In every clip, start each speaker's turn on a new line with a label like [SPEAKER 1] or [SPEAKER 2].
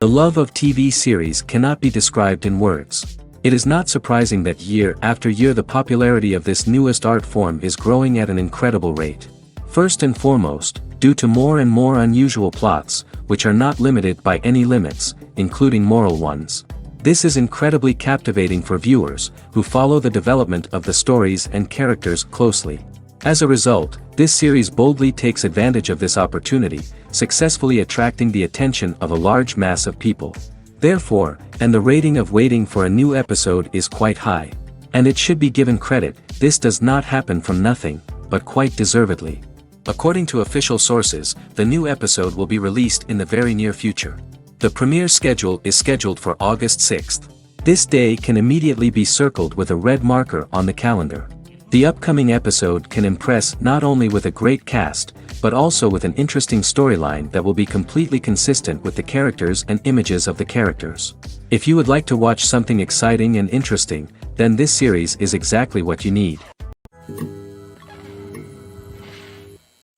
[SPEAKER 1] The love of TV series cannot be described in words. It is not surprising that year after year the popularity of this newest art form is growing at an incredible rate. First and foremost, due to more and more unusual plots, which are not limited by any limits, including moral ones. This is incredibly captivating for viewers, who follow the development of the stories and characters closely. As a result, this series boldly takes advantage of this opportunity, successfully attracting the attention of a large mass of people. Therefore, and the rating of waiting for a new episode is quite high. And it should be given credit, this does not happen from nothing, but quite deservedly. According to official sources, the new episode will be released in the very near future. The premiere schedule is scheduled for August 6th. This day can immediately be circled with a red marker on the calendar. The upcoming episode can impress not only with a great cast, but also with an interesting storyline that will be completely consistent with the characters and images of the characters. If you would like to watch something exciting and interesting, then this series is exactly what you need.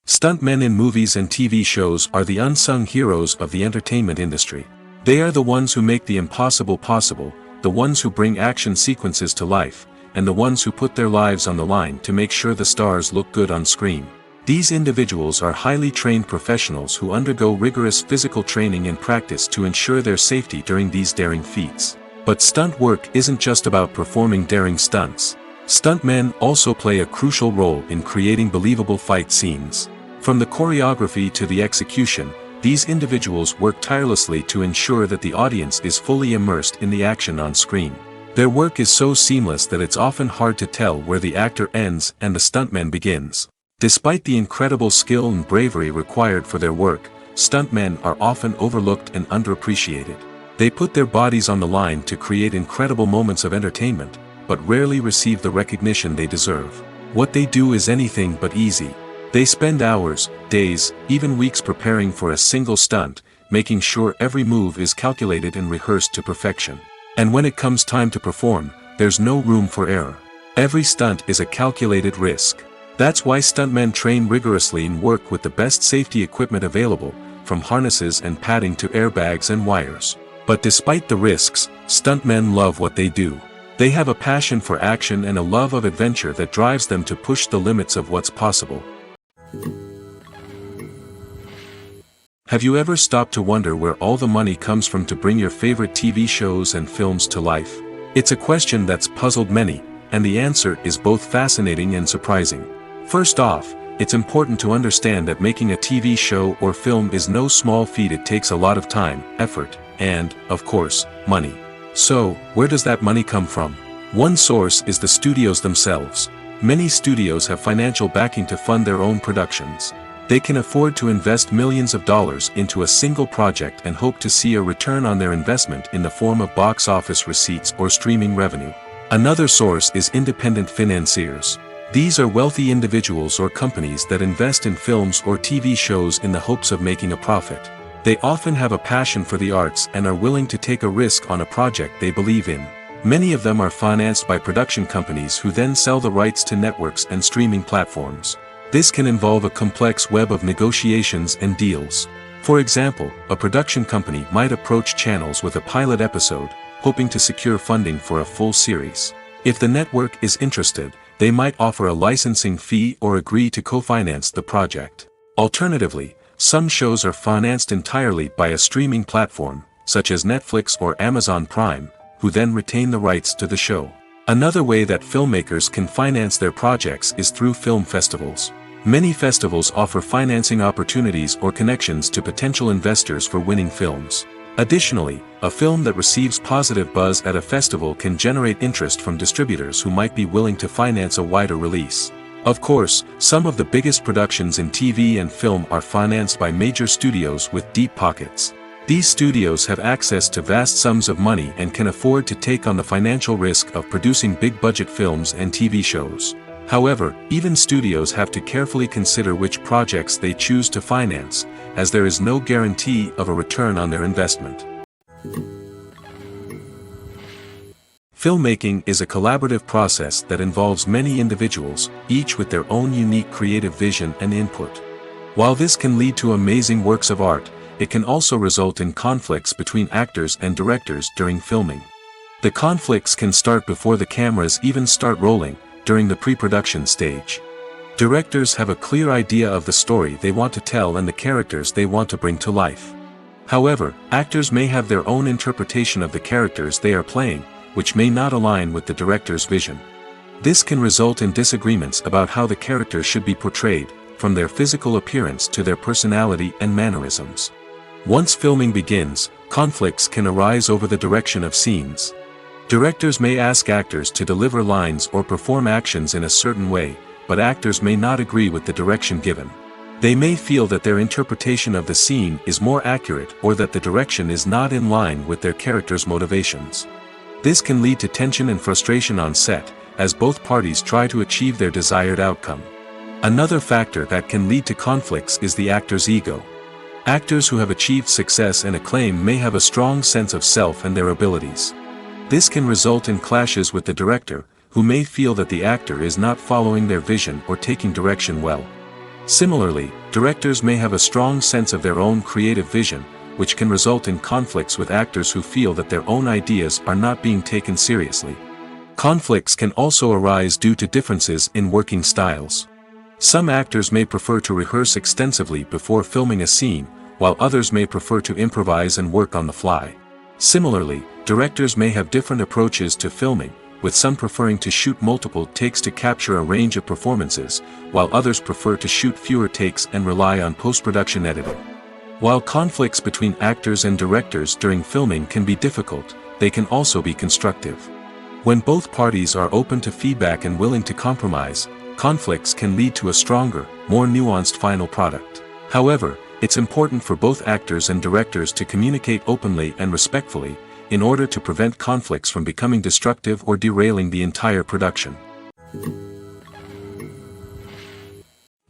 [SPEAKER 1] Stuntmen in movies and TV shows are the unsung heroes of the entertainment industry. They are the ones who make the impossible possible, the ones who bring action sequences to life, and the ones who put their lives on the line to make sure the stars look good on screen. These individuals are highly trained professionals who undergo rigorous physical training and practice to ensure their safety during these daring feats. But stunt work isn't just about performing daring stunts. Stuntmen also play a crucial role in creating believable fight scenes. From the choreography to the execution, these individuals work tirelessly to ensure that the audience is fully immersed in the action on screen. Their work is so seamless that it's often hard to tell where the actor ends and the stuntman begins. Despite the incredible skill and bravery required for their work, stuntmen are often overlooked and underappreciated. They put their bodies on the line to create incredible moments of entertainment, but rarely receive the recognition they deserve. What they do is anything but easy. They spend hours, days, even weeks preparing for a single stunt, making sure every move is calculated and rehearsed to perfection. And when it comes time to perform, there's no room for error. Every stunt is a calculated risk. That's why stuntmen train rigorously and work with the best safety equipment available, from harnesses and padding to airbags and wires. But despite the risks, stuntmen love what they do. They have a passion for action and a love of adventure that drives them to push the limits of what's possible. Have you ever stopped to wonder where all the money comes from to bring your favorite TV shows and films to life? It's a question that's puzzled many, and the answer is both fascinating and surprising. First off, it's important to understand that making a TV show or film is no small feat. It takes a lot of time, effort, and, of course, money. So, where does that money come from? One source is the studios themselves. Many studios have financial backing to fund their own productions. They can afford to invest millions of dollars into a single project and hope to see a return on their investment in the form of box office receipts or streaming revenue. Another source is independent financiers. These are wealthy individuals or companies that invest in films or TV shows in the hopes of making a profit. They often have a passion for the arts and are willing to take a risk on a project they believe in. Many of them are financed by production companies who then sell the rights to networks and streaming platforms. This can involve a complex web of negotiations and deals. For example, a production company might approach channels with a pilot episode, hoping to secure funding for a full series. If the network is interested, they might offer a licensing fee or agree to co-finance the project. Alternatively, some shows are financed entirely by a streaming platform, such as Netflix or Amazon Prime, who then retain the rights to the show. Another way that filmmakers can finance their projects is through film festivals. Many festivals offer financing opportunities or connections to potential investors for winning films. Additionally, a film that receives positive buzz at a festival can generate interest from distributors who might be willing to finance a wider release. Of course, some of the biggest productions in TV and film are financed by major studios with deep pockets. These studios have access to vast sums of money and can afford to take on the financial risk of producing big-budget films and TV shows. However, even studios have to carefully consider which projects they choose to finance, as there is no guarantee of a return on their investment. Filmmaking is a collaborative process that involves many individuals, each with their own unique creative vision and input. While this can lead to amazing works of art, it can also result in conflicts between actors and directors during filming. The conflicts can start before the cameras even start rolling, during the pre-production stage. Directors have a clear idea of the story they want to tell and the characters they want to bring to life. However, actors may have their own interpretation of the characters they are playing, which may not align with the director's vision. This can result in disagreements about how the character should be portrayed, from their physical appearance to their personality and mannerisms. Once filming begins, conflicts can arise over the direction of scenes. Directors may ask actors to deliver lines or perform actions in a certain way, but actors may not agree with the direction given. They may feel that their interpretation of the scene is more accurate or that the direction is not in line with their character's motivations. This can lead to tension and frustration on set, as both parties try to achieve their desired outcome. Another factor that can lead to conflicts is the actor's ego. Actors who have achieved success and acclaim may have a strong sense of self and their abilities. This can result in clashes with the director, who may feel that the actor is not following their vision or taking direction well. Similarly, directors may have a strong sense of their own creative vision, which can result in conflicts with actors who feel that their own ideas are not being taken seriously. Conflicts can also arise due to differences in working styles. Some actors may prefer to rehearse extensively before filming a scene, while others may prefer to improvise and work on the fly. Similarly, directors may have different approaches to filming, with some preferring to shoot multiple takes to capture a range of performances, while others prefer to shoot fewer takes and rely on post-production editing. While conflicts between actors and directors during filming can be difficult, they can also be constructive. When both parties are open to feedback and willing to compromise, conflicts can lead to a stronger, more nuanced final product. However, it's important for both actors and directors to communicate openly and respectfully, in order to prevent conflicts from becoming destructive or derailing the entire production.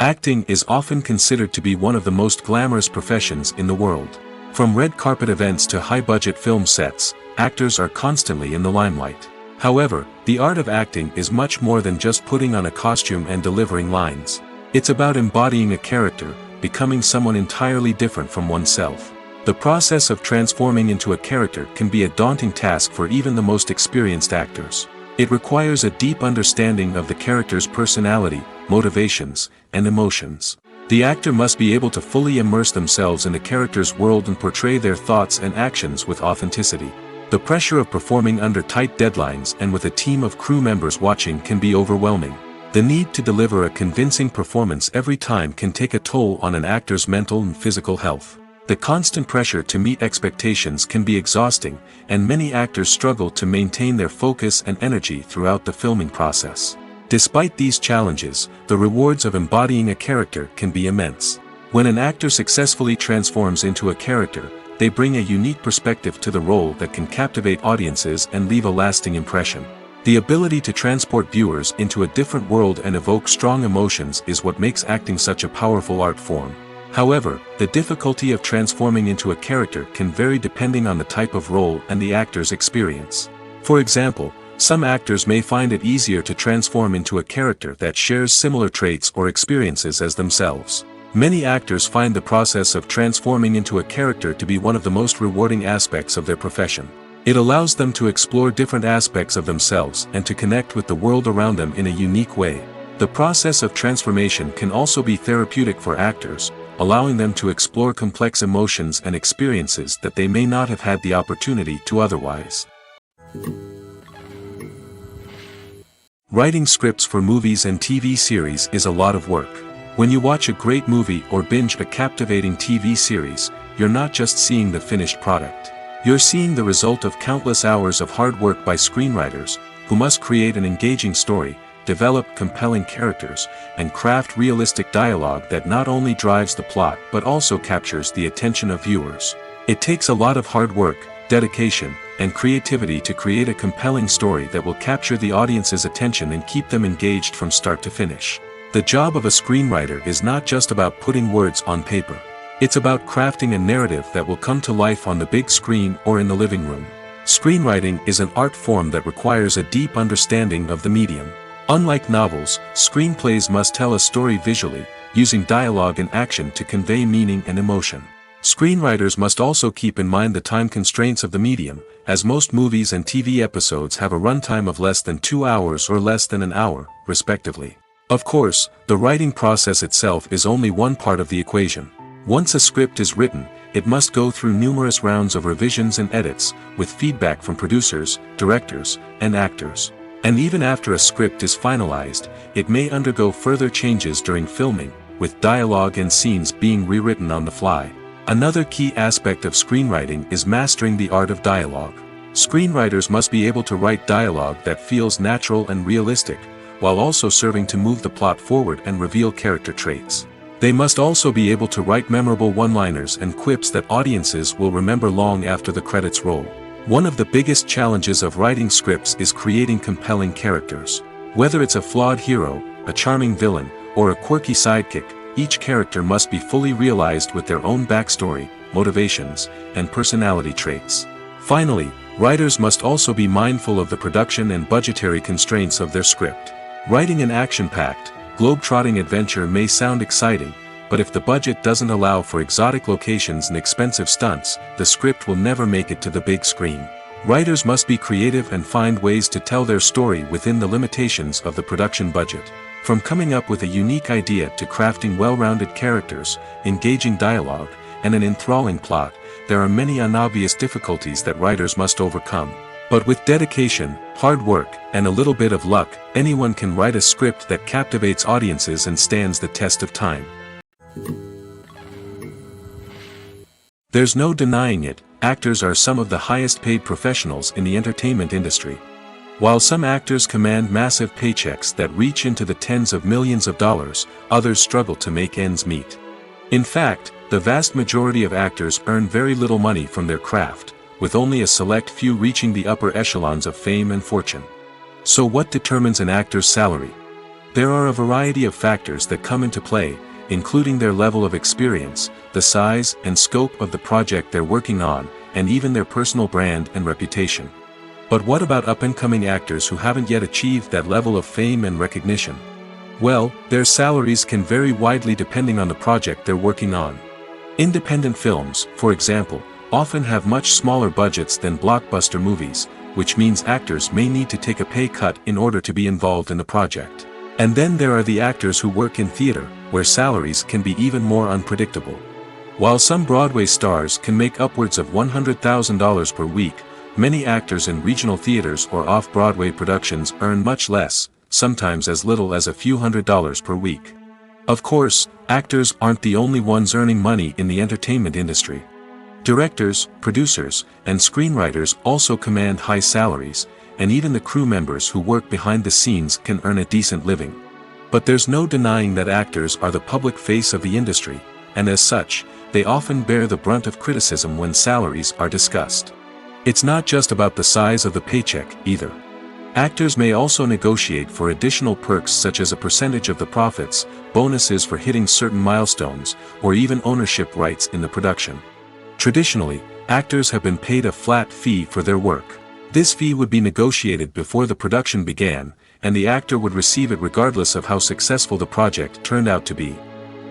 [SPEAKER 1] Acting is often considered to be one of the most glamorous professions in the world. From red carpet events to high-budget film sets, actors are constantly in the limelight. However, the art of acting is much more than just putting on a costume and delivering lines. It's about embodying a character, becoming someone entirely different from oneself. The process of transforming into a character can be a daunting task for even the most experienced actors. It requires a deep understanding of the character's personality, motivations, and emotions. The actor must be able to fully immerse themselves in the character's world and portray their thoughts and actions with authenticity. The pressure of performing under tight deadlines and with a team of crew members watching can be overwhelming. The need to deliver a convincing performance every time can take a toll on an actor's mental and physical health. The constant pressure to meet expectations can be exhausting, and many actors struggle to maintain their focus and energy throughout the filming process. Despite these challenges, the rewards of embodying a character can be immense. When an actor successfully transforms into a character, they bring a unique perspective to the role that can captivate audiences and leave a lasting impression. The ability to transport viewers into a different world and evoke strong emotions is what makes acting such a powerful art form. However, the difficulty of transforming into a character can vary depending on the type of role and the actor's experience. For example, some actors may find it easier to transform into a character that shares similar traits or experiences as themselves. Many actors find the process of transforming into a character to be one of the most rewarding aspects of their profession. It allows them to explore different aspects of themselves and to connect with the world around them in a unique way. The process of transformation can also be therapeutic for actors, allowing them to explore complex emotions and experiences that they may not have had the opportunity to otherwise. Writing scripts for movies and TV series is a lot of work. When you watch a great movie or binge a captivating TV series, you're not just seeing the finished product. You're seeing the result of countless hours of hard work by screenwriters, who must create an engaging story, develop compelling characters, and craft realistic dialogue that not only drives the plot but also captures the attention of viewers. It takes a lot of hard work, dedication, and creativity to create a compelling story that will capture the audience's attention and keep them engaged from start to finish. The job of a screenwriter is not just about putting words on paper. It's about crafting a narrative that will come to life on the big screen or in the living room. Screenwriting is an art form that requires a deep understanding of the medium. Unlike novels, screenplays must tell a story visually, using dialogue and action to convey meaning and emotion. Screenwriters must also keep in mind the time constraints of the medium, as most movies and TV episodes have a runtime of less than 2 hours or less than an hour, respectively. Of course, the writing process itself is only one part of the equation. Once a script is written, it must go through numerous rounds of revisions and edits, with feedback from producers, directors, and actors. And even after a script is finalized, it may undergo further changes during filming, with dialogue and scenes being rewritten on the fly. Another key aspect of screenwriting is mastering the art of dialogue. Screenwriters must be able to write dialogue that feels natural and realistic, while also serving to move the plot forward and reveal character traits. They must also be able to write memorable one-liners and quips that audiences will remember long after the credits roll. One of the biggest challenges of writing scripts is creating compelling characters. Whether it's a flawed hero, a charming villain, or a quirky sidekick, each character must be fully realized with their own backstory, motivations, and personality traits. Finally, writers must also be mindful of the production and budgetary constraints of their script. Writing an action-packed, globe-trotting adventure may sound exciting, but if the budget doesn't allow for exotic locations and expensive stunts, the script will never make it to the big screen. Writers must be creative and find ways to tell their story within the limitations of the production budget. From coming up with a unique idea to crafting well-rounded characters, engaging dialogue, and an enthralling plot, there are many unobvious difficulties that writers must overcome. But with dedication, hard work, and a little bit of luck, anyone can write a script that captivates audiences and stands the test of time. There's no denying it, actors are some of the highest-paid professionals in the entertainment industry. While some actors command massive paychecks that reach into the tens of millions of dollars, others struggle to make ends meet. In fact, the vast majority of actors earn very little money from their craft, with only a select few reaching the upper echelons of fame and fortune. So what determines an actor's salary? There are a variety of factors that come into play, including their level of experience, the size and scope of the project they're working on, and even their personal brand and reputation. But what about up-and-coming actors who haven't yet achieved that level of fame and recognition? Well, their salaries can vary widely depending on the project they're working on. Independent films, for example, often have much smaller budgets than blockbuster movies, which means actors may need to take a pay cut in order to be involved in the project. And then there are the actors who work in theater, where salaries can be even more unpredictable. While some Broadway stars can make upwards of $100,000 per week, many actors in regional theaters or off-Broadway productions earn much less, sometimes as little as a few $100s per week. Of course, actors aren't the only ones earning money in the entertainment industry. Directors, producers, and screenwriters also command high salaries, and even the crew members who work behind the scenes can earn a decent living. But there's no denying that actors are the public face of the industry, and as such, they often bear the brunt of criticism when salaries are discussed. It's not just about the size of the paycheck, either. Actors may also negotiate for additional perks such as a percentage of the profits, bonuses for hitting certain milestones, or even ownership rights in the production. Traditionally, actors have been paid a flat fee for their work. This fee would be negotiated before the production began, and the actor would receive it regardless of how successful the project turned out to be.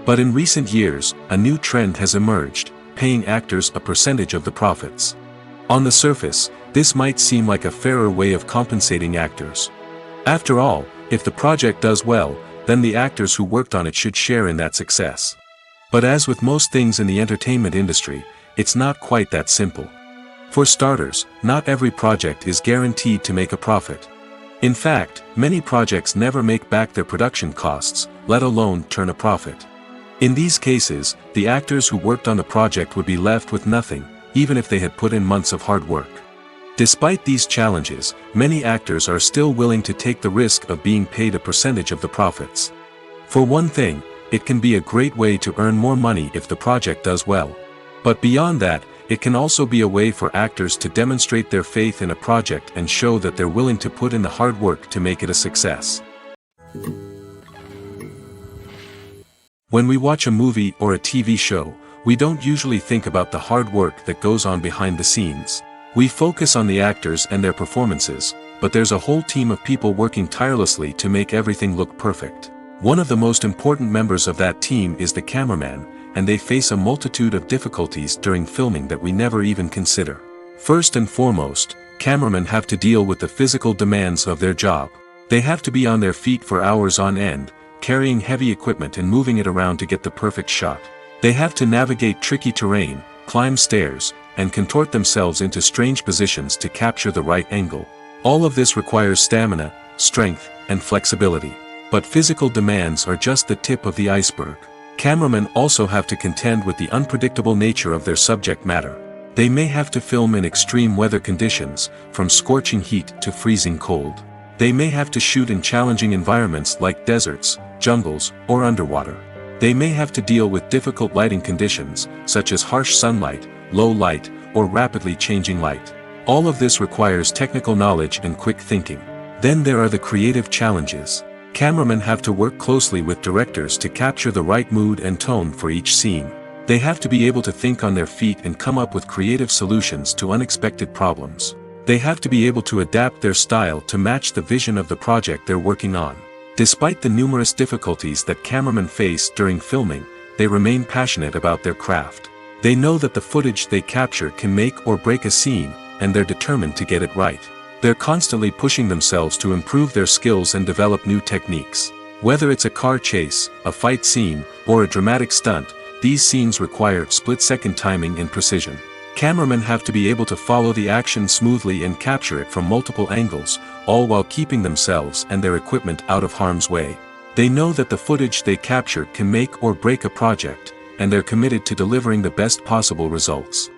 [SPEAKER 1] But in recent years, a new trend has emerged, paying actors a percentage of the profits. On the surface, this might seem like a fairer way of compensating actors. After all, if the project does well, then the actors who worked on it should share in that success. But as with most things in the entertainment industry, it's not quite that simple. For starters, not every project is guaranteed to make a profit. In fact, many projects never make back their production costs, let alone turn a profit. In these cases, the actors who worked on the project would be left with nothing, even if they had put in months of hard work. Despite these challenges, many actors are still willing to take the risk of being paid a percentage of the profits. For one thing, it can be a great way to earn more money if the project does well. But beyond that, it can also be a way for actors to demonstrate their faith in a project and show that they're willing to put in the hard work to make it a success. When we watch a movie or a TV show, we don't usually think about the hard work that goes on behind the scenes. We focus on the actors and their performances, but there's a whole team of people working tirelessly to make everything look perfect. One of the most important members of that team is the cameraman, and they face a multitude of difficulties during filming that we never even consider. First and foremost, cameramen have to deal with the physical demands of their job. They have to be on their feet for hours on end, carrying heavy equipment and moving it around to get the perfect shot. They have to navigate tricky terrain, climb stairs, and contort themselves into strange positions to capture the right angle. All of this requires stamina, strength, and flexibility. But physical demands are just the tip of the iceberg. Cameramen also have to contend with the unpredictable nature of their subject matter. They may have to film in extreme weather conditions, from scorching heat to freezing cold. They may have to shoot in challenging environments like deserts, jungles, or underwater. They may have to deal with difficult lighting conditions, such as harsh sunlight, low light, or rapidly changing light. All of this requires technical knowledge and quick thinking. Then there are the creative challenges. Cameramen have to work closely with directors to capture the right mood and tone for each scene. They have to be able to think on their feet and come up with creative solutions to unexpected problems. They have to be able to adapt their style to match the vision of the project they're working on. Despite the numerous difficulties that cameramen face during filming, they remain passionate about their craft. They know that the footage they capture can make or break a scene, and they're determined to get it right. They're constantly pushing themselves to improve their skills and develop new techniques. Whether it's a car chase, a fight scene, or a dramatic stunt, these scenes require split-second timing and precision. Cameramen have to be able to follow the action smoothly and capture it from multiple angles, all while keeping themselves and their equipment out of harm's way. They know that the footage they capture can make or break a project, and they're committed to delivering the best possible results.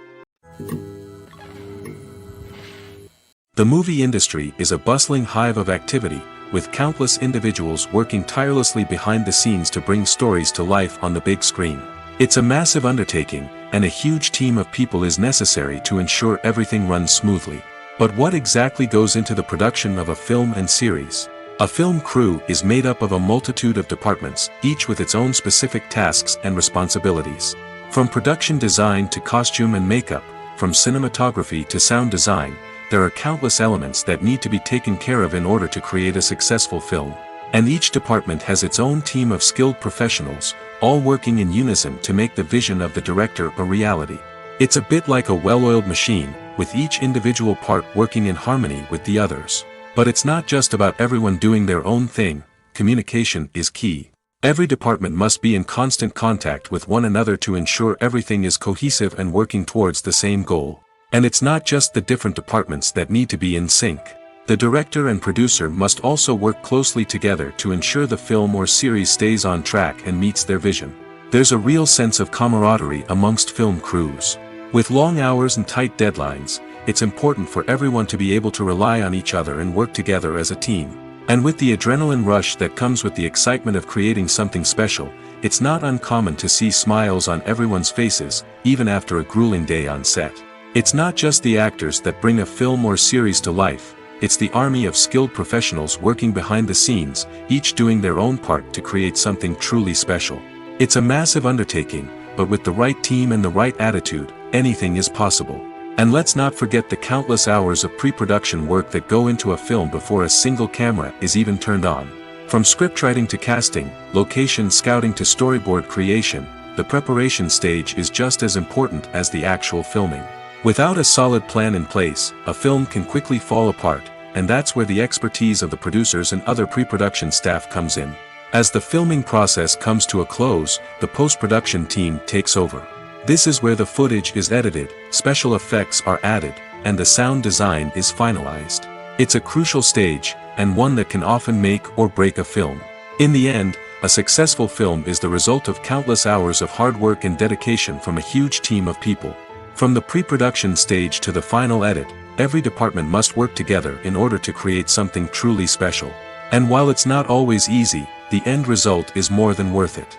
[SPEAKER 1] The movie industry is a bustling hive of activity, with countless individuals working tirelessly behind the scenes to bring stories to life on the big screen. It's a massive undertaking, and a huge team of people is necessary to ensure everything runs smoothly. But what exactly goes into the production of a film and series? A film crew is made up of a multitude of departments, each with its own specific tasks and responsibilities. From production design to costume and makeup, from cinematography to sound design, there are countless elements that need to be taken care of in order to create a successful film. And each department has its own team of skilled professionals, all working in unison to make the vision of the director a reality. It's a bit like a well-oiled machine, with each individual part working in harmony with the others. But it's not just about everyone doing their own thing. Communication is key. Every department must be in constant contact with one another to ensure everything is cohesive and working towards the same goal. And it's not just the different departments that need to be in sync. The director and producer must also work closely together to ensure the film or series stays on track and meets their vision. There's a real sense of camaraderie amongst film crews. With long hours and tight deadlines, it's important for everyone to be able to rely on each other and work together as a team. And with the adrenaline rush that comes with the excitement of creating something special, it's not uncommon to see smiles on everyone's faces, even after a grueling day on set. It's not just the actors that bring a film or series to life. It's the army of skilled professionals working behind the scenes, each doing their own part to create something truly special. It's a massive undertaking, but with the right team and the right attitude, anything is possible. And let's not forget the countless hours of pre-production work that go into a film before a single camera is even turned on. From scriptwriting to casting, location scouting to storyboard creation, the preparation stage is just as important as the actual filming. Without a solid plan in place, a film can quickly fall apart, and that's where the expertise of the producers and other pre-production staff comes in. As the filming process comes to a close, the post-production team takes over. This is where the footage is edited, special effects are added, and the sound design is finalized. It's a crucial stage, and one that can often make or break a film. In the end, a successful film is the result of countless hours of hard work and dedication from a huge team of people. From the pre-production stage to the final edit, every department must work together in order to create something truly special. And while it's not always easy, the end result is more than worth it.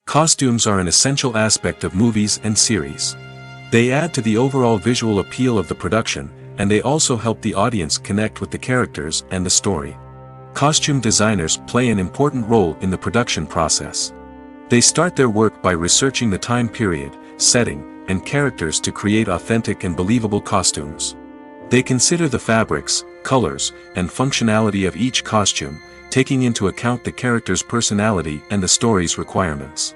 [SPEAKER 1] Costumes are an essential aspect of movies and series. They add to the overall visual appeal of the production, and they also help the audience connect with the characters and the story. Costume designers play an important role in the production process. They start their work by researching the time period, setting, and characters to create authentic and believable costumes. They consider the fabrics, colors, and functionality of each costume, taking into account the character's personality and the story's requirements.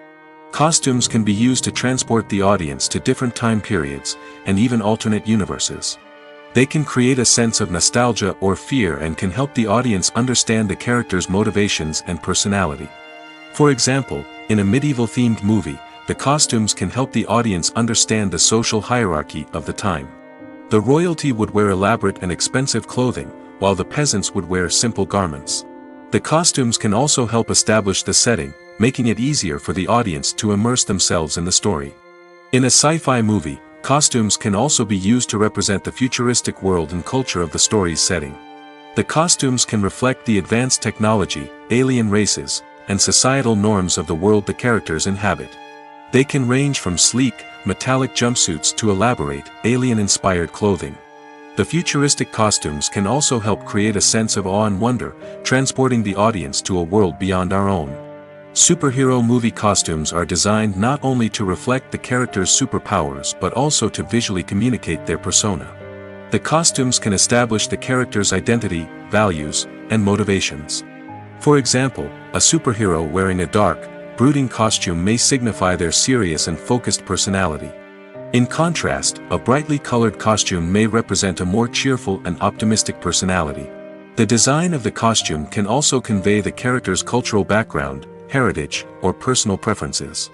[SPEAKER 1] Costumes can be used to transport the audience to different time periods, and even alternate universes. They can create a sense of nostalgia or fear and can help the audience understand the character's motivations and personality. For example, in a medieval-themed movie, the costumes can help the audience understand the social hierarchy of the time. The royalty would wear elaborate and expensive clothing, while the peasants would wear simple garments. The costumes can also help establish the setting, making it easier for the audience to immerse themselves in the story. In a sci-fi movie, costumes can also be used to represent the futuristic world and culture of the story's setting. The costumes can reflect the advanced technology, alien races, and societal norms of the world the characters inhabit. They can range from sleek, metallic jumpsuits to elaborate, alien-inspired clothing. The futuristic costumes can also help create a sense of awe and wonder, transporting the audience to a world beyond our own. Superhero movie costumes are designed not only to reflect the character's superpowers but also to visually communicate their persona. The costumes can establish the character's identity, values, and motivations. For example, a superhero wearing a dark, brooding costume may signify their serious and focused personality. In contrast, a brightly colored costume may represent a more cheerful and optimistic personality. The design of the costume can also convey the character's cultural background, heritage, or personal preferences.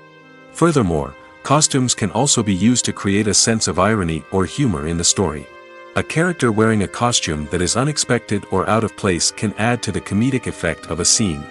[SPEAKER 1] Furthermore, costumes can also be used to create a sense of irony or humor in the story. A character wearing a costume that is unexpected or out of place can add to the comedic effect of a scene.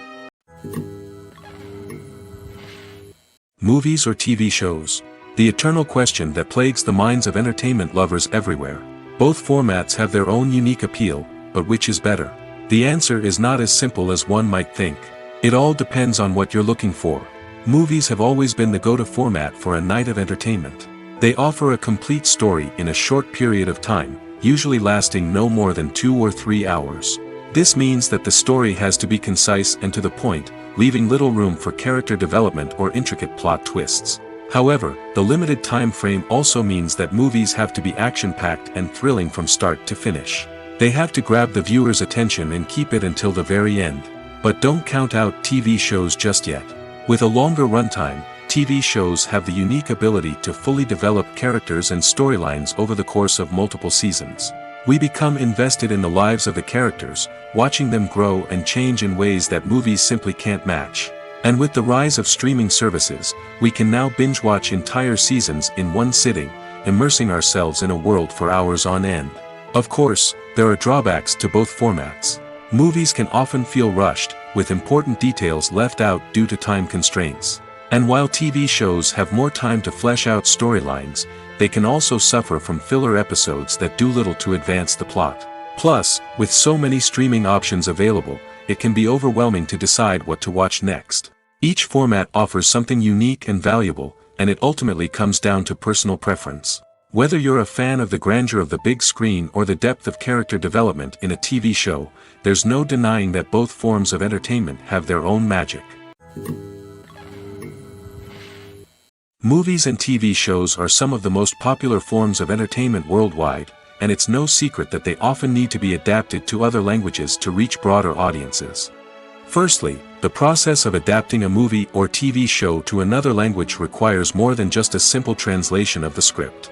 [SPEAKER 1] Movies or TV shows? The eternal question that plagues the minds of entertainment lovers everywhere. Both formats have their own unique appeal, but which is better? The answer is not as simple as one might think. It all depends on what you're looking for. Movies have always been the go-to format for a night of entertainment. They offer a complete story in a short period of time, usually lasting no more than 2 or 3 hours. This means that the story has to be concise and to the point, leaving little room for character development or intricate plot twists. However, the limited time frame also means that movies have to be action-packed and thrilling from start to finish. They have to grab the viewer's attention and keep it until the very end. But don't count out TV shows just yet. With a longer runtime, TV shows have the unique ability to fully develop characters and storylines over the course of multiple seasons. We become invested in the lives of the characters, watching them grow and change in ways that movies simply can't match. And with the rise of streaming services, we can now binge-watch entire seasons in one sitting, immersing ourselves in a world for hours on end. Of course, there are drawbacks to both formats. Movies can often feel rushed, with important details left out due to time constraints. And while TV shows have more time to flesh out storylines, they can also suffer from filler episodes that do little to advance the plot. Plus, with so many streaming options available, it can be overwhelming to decide what to watch next. Each format offers something unique and valuable, and it ultimately comes down to personal preference. Whether you're a fan of the grandeur of the big screen or the depth of character development in a TV show, there's no denying that both forms of entertainment have their own magic. Movies and TV shows are some of the most popular forms of entertainment worldwide, and it's no secret that they often need to be adapted to other languages to reach broader audiences. Firstly, the process of adapting a movie or TV show to another language requires more than just a simple translation of the script.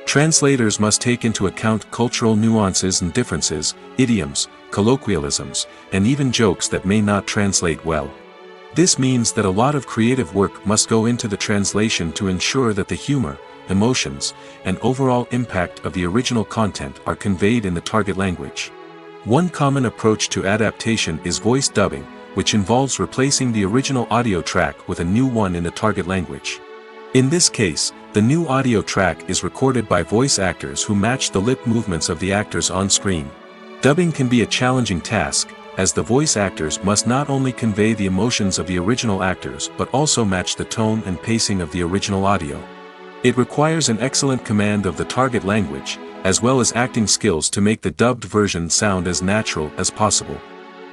[SPEAKER 1] Translators must take into account cultural nuances and differences, idioms, colloquialisms, and even jokes that may not translate well. This means that a lot of creative work must go into the translation to ensure that the humor, emotions, and overall impact of the original content are conveyed in the target language. One common approach to adaptation is voice dubbing, which involves replacing the original audio track with a new one in the target language. In this case, the new audio track is recorded by voice actors who match the lip movements of the actors on screen. Dubbing can be a challenging task, as the voice actors must not only convey the emotions of the original actors but also match the tone and pacing of the original audio. It requires an excellent command of the target language, as well as acting skills to make the dubbed version sound as natural as possible.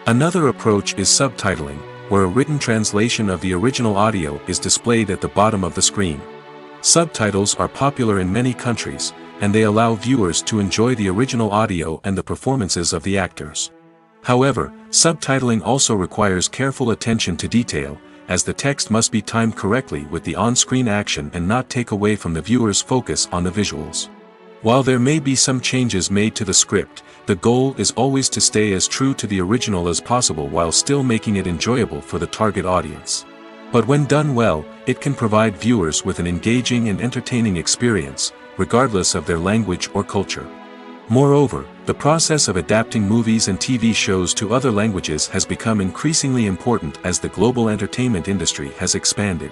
[SPEAKER 1] Another approach is subtitling, where a written translation of the original audio is displayed at the bottom of the screen. Subtitles are popular in many countries, and they allow viewers to enjoy the original audio and the performances of the actors. However, subtitling also requires careful attention to detail, as the text must be timed correctly with the on-screen action and not take away from the viewer's focus on the visuals. While there may be some changes made to the script, the goal is always to stay as true to the original as possible while still making it enjoyable for the target audience. But when done well, it can provide viewers with an engaging and entertaining experience, regardless of their language or culture. Moreover, the process of adapting movies and TV shows to other languages has become increasingly important as the global entertainment industry has expanded.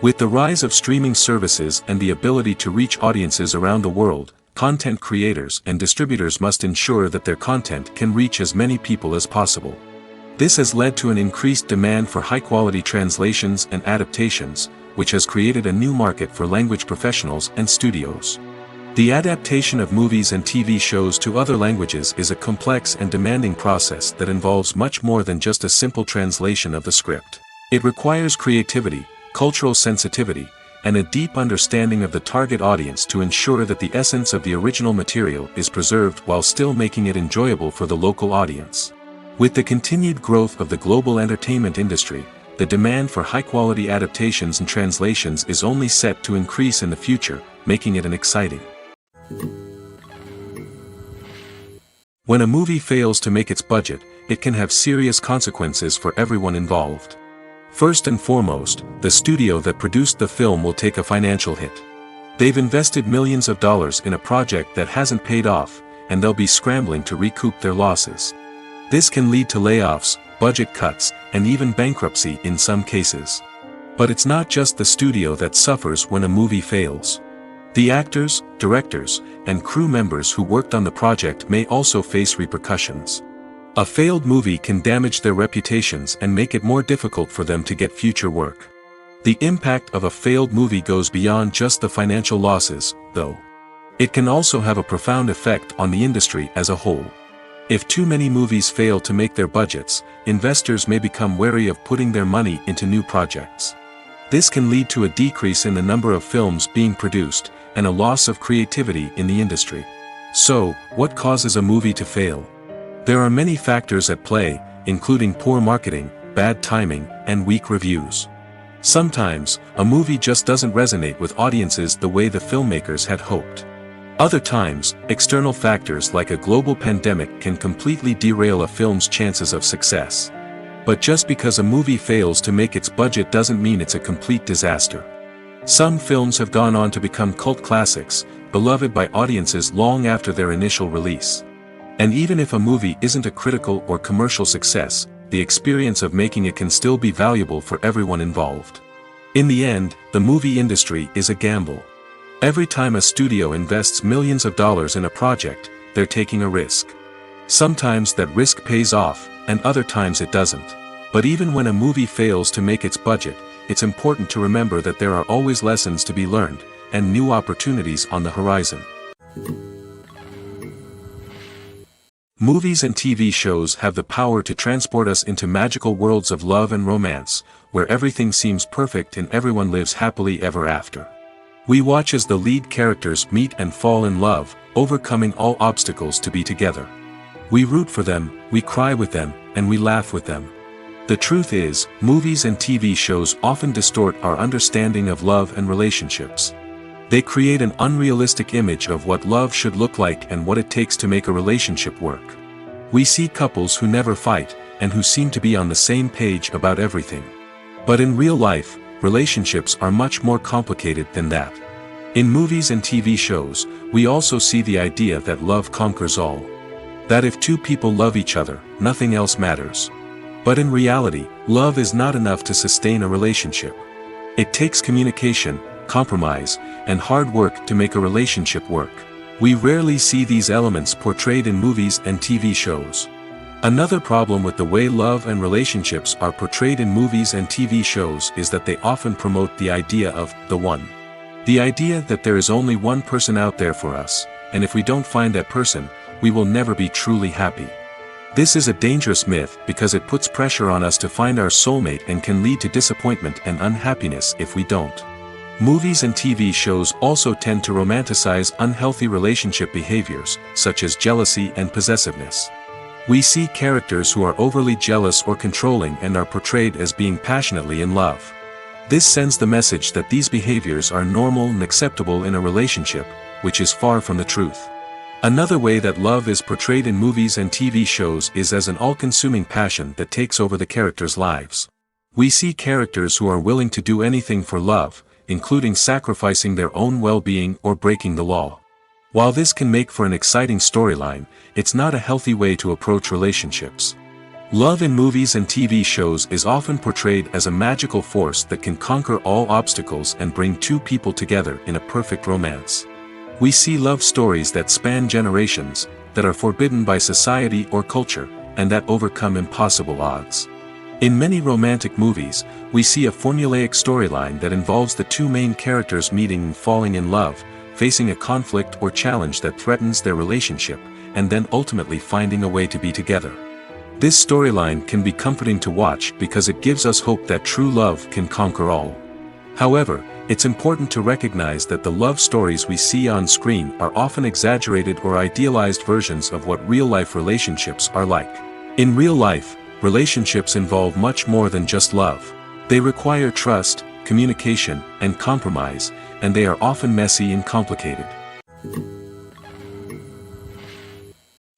[SPEAKER 1] With the rise of streaming services and the ability to reach audiences around the world, content creators and distributors must ensure that their content can reach as many people as possible. This has led to an increased demand for high-quality translations and adaptations, which has created a new market for language professionals and studios. The adaptation of movies and TV shows to other languages is a complex and demanding process that involves much more than just a simple translation of the script. It requires creativity, cultural sensitivity, and a deep understanding of the target audience to ensure that the essence of the original material is preserved while still making it enjoyable for the local audience. With the continued growth of the global entertainment industry, the demand for high-quality adaptations and translations is only set to increase in the future, making it exciting. When a movie fails to make its budget, it can have serious consequences for everyone involved. First and foremost, the studio that produced the film will take a financial hit. They've invested millions of dollars in a project that hasn't paid off, and they'll be scrambling to recoup their losses. This can lead to layoffs, budget cuts, and even bankruptcy in some cases. But it's not just the studio that suffers when a movie fails. The actors, directors, and crew members who worked on the project may also face repercussions. A failed movie can damage their reputations and make it more difficult for them to get future work. The impact of a failed movie goes beyond just the financial losses, though. It can also have a profound effect on the industry as a whole. If too many movies fail to make their budgets, investors may become wary of putting their money into new projects. This can lead to a decrease in the number of films being produced, and a loss of creativity in the industry. So, what causes a movie to fail? There are many factors at play, including poor marketing, bad timing, and weak reviews. Sometimes, a movie just doesn't resonate with audiences the way the filmmakers had hoped. Other times, external factors like a global pandemic can completely derail a film's chances of success. But just because a movie fails to make its budget doesn't mean it's a complete disaster. Some films have gone on to become cult classics, beloved by audiences long after their initial release. And even if a movie isn't a critical or commercial success, the experience of making it can still be valuable for everyone involved. In the end, the movie industry is a gamble. Every time a studio invests millions of dollars in a project, they're taking a risk. Sometimes that risk pays off, and other times it doesn't. But even when a movie fails to make its budget, it's important to remember that there are always lessons to be learned, and new opportunities on the horizon. Movies and TV shows have the power to transport us into magical worlds of love and romance, where everything seems perfect and everyone lives happily ever after. We watch as the lead characters meet and fall in love, overcoming all obstacles to be together. We root for them, we cry with them, and we laugh with them. The truth is, movies and TV shows often distort our understanding of love and relationships. They create an unrealistic image of what love should look like and what it takes to make a relationship work. We see couples who never fight, and who seem to be on the same page about everything. But in real life, relationships are much more complicated than that. In movies and TV shows, we also see the idea that love conquers all. That if two people love each other, nothing else matters. But in reality, love is not enough to sustain a relationship. It takes communication, compromise, and hard work to make a relationship work. We rarely see these elements portrayed in movies and TV shows. Another problem with the way love and relationships are portrayed in movies and TV shows is that they often promote the idea of the one. The idea that there is only one person out there for us, and if we don't find that person, we will never be truly happy. This is a dangerous myth because it puts pressure on us to find our soulmate and can lead to disappointment and unhappiness if we don't. Movies and TV shows also tend to romanticize unhealthy relationship behaviors, such as jealousy and possessiveness. We see characters who are overly jealous or controlling and are portrayed as being passionately in love. This sends the message that these behaviors are normal and acceptable in a relationship, which is far from the truth. Another way that love is portrayed in movies and TV shows is as an all-consuming passion that takes over the characters' lives. We see characters who are willing to do anything for love, including sacrificing their own well-being or breaking the law. While this can make for an exciting storyline, it's not a healthy way to approach relationships. Love in movies and TV shows is often portrayed as a magical force that can conquer all obstacles and bring two people together in a perfect romance. We see love stories that span generations, that are forbidden by society or culture, and that overcome impossible odds. In many romantic movies, we see a formulaic storyline that involves the two main characters meeting and falling in love, facing a conflict or challenge that threatens their relationship, and then ultimately finding a way to be together. This storyline can be comforting to watch because it gives us hope that true love can conquer all. However, it's important to recognize that the love stories we see on screen are often exaggerated or idealized versions of what real-life relationships are like. In real life, relationships involve much more than just love. They require trust, communication, and compromise, and they are often messy and complicated.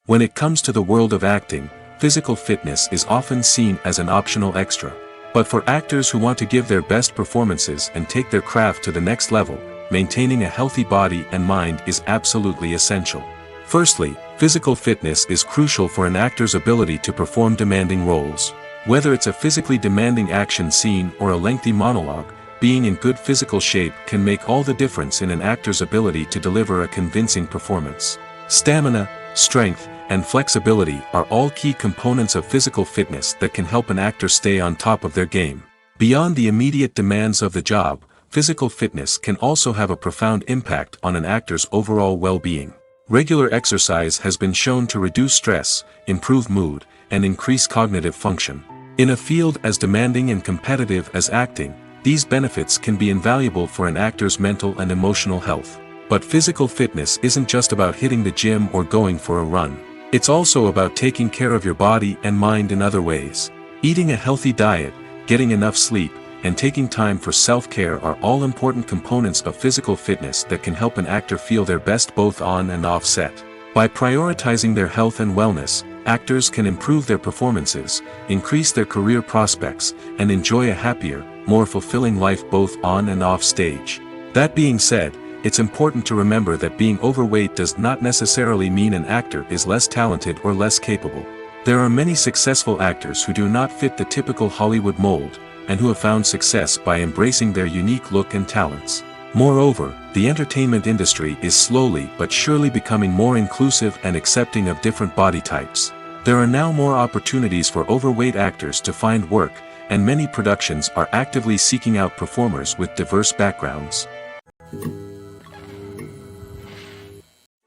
[SPEAKER 1] When it comes to the world of acting, physical fitness is often seen as an optional extra. But for actors who want to give their best performances and take their craft to the next level, maintaining a healthy body and mind is absolutely essential. Firstly, physical fitness is crucial for an actor's ability to perform demanding roles. Whether it's a physically demanding action scene or a lengthy monologue, being in good physical shape can make all the difference in an actor's ability to deliver a convincing performance. Stamina, strength, and flexibility are all key components of physical fitness that can help an actor stay on top of their game. Beyond the immediate demands of the job, physical fitness can also have a profound impact on an actor's overall well-being. Regular exercise has been shown to reduce stress, improve mood, and increase cognitive function. In a field as demanding and competitive as acting, these benefits can be invaluable for an actor's mental and emotional health. But physical fitness isn't just about hitting the gym or going for a run. It's also about taking care of your body and mind in other ways. Eating a healthy diet, getting enough sleep, and taking time for self-care are all important components of physical fitness that can help an actor feel their best both on and off set. By prioritizing their health and wellness, actors can improve their performances, increase their career prospects, and enjoy a happier, more fulfilling life both on and off stage. That being said, it's important to remember that being overweight does not necessarily mean an actor is less talented or less capable. There are many successful actors who do not fit the typical Hollywood mold, and who have found success by embracing their unique look and talents. Moreover, the entertainment industry is slowly but surely becoming more inclusive and accepting of different body types. There are now more opportunities for overweight actors to find work, and many productions are actively seeking out performers with diverse backgrounds.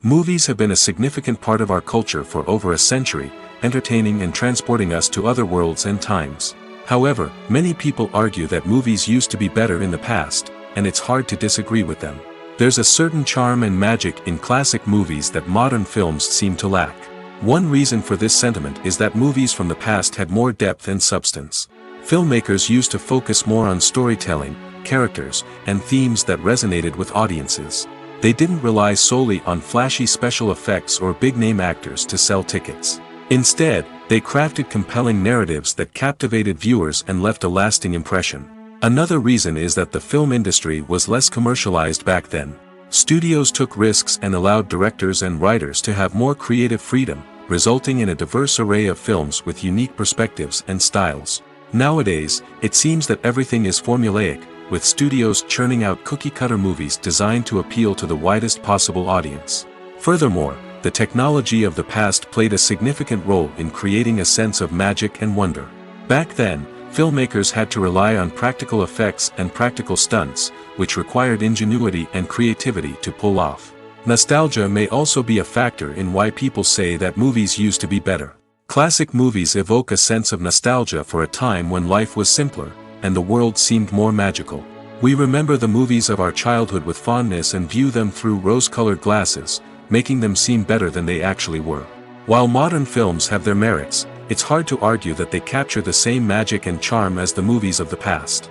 [SPEAKER 1] Movies have been a significant part of our culture for over a century, entertaining and transporting us to other worlds and times. However, many people argue that movies used to be better in the past, and it's hard to disagree with them. There's a certain charm and magic in classic movies that modern films seem to lack. One reason for this sentiment is that movies from the past had more depth and substance. Filmmakers used to focus more on storytelling, characters, and themes that resonated with audiences. They didn't rely solely on flashy special effects or big-name actors to sell tickets. Instead, they crafted compelling narratives that captivated viewers and left a lasting impression. Another reason is that the film industry was less commercialized back then. Studios took risks and allowed directors and writers to have more creative freedom, resulting in a diverse array of films with unique perspectives and styles. Nowadays, it seems that everything is formulaic, with studios churning out cookie-cutter movies designed to appeal to the widest possible audience. Furthermore, the technology of the past played a significant role in creating a sense of magic and wonder. Back then, filmmakers had to rely on practical effects and practical stunts, which required ingenuity and creativity to pull off. Nostalgia may also be a factor in why people say that movies used to be better. Classic movies evoke a sense of nostalgia for a time when life was simpler, and the world seemed more magical. We remember the movies of our childhood with fondness and view them through rose-colored glasses, making them seem better than they actually were. While modern films have their merits, it's hard to argue that they capture the same magic and charm as the movies of the past.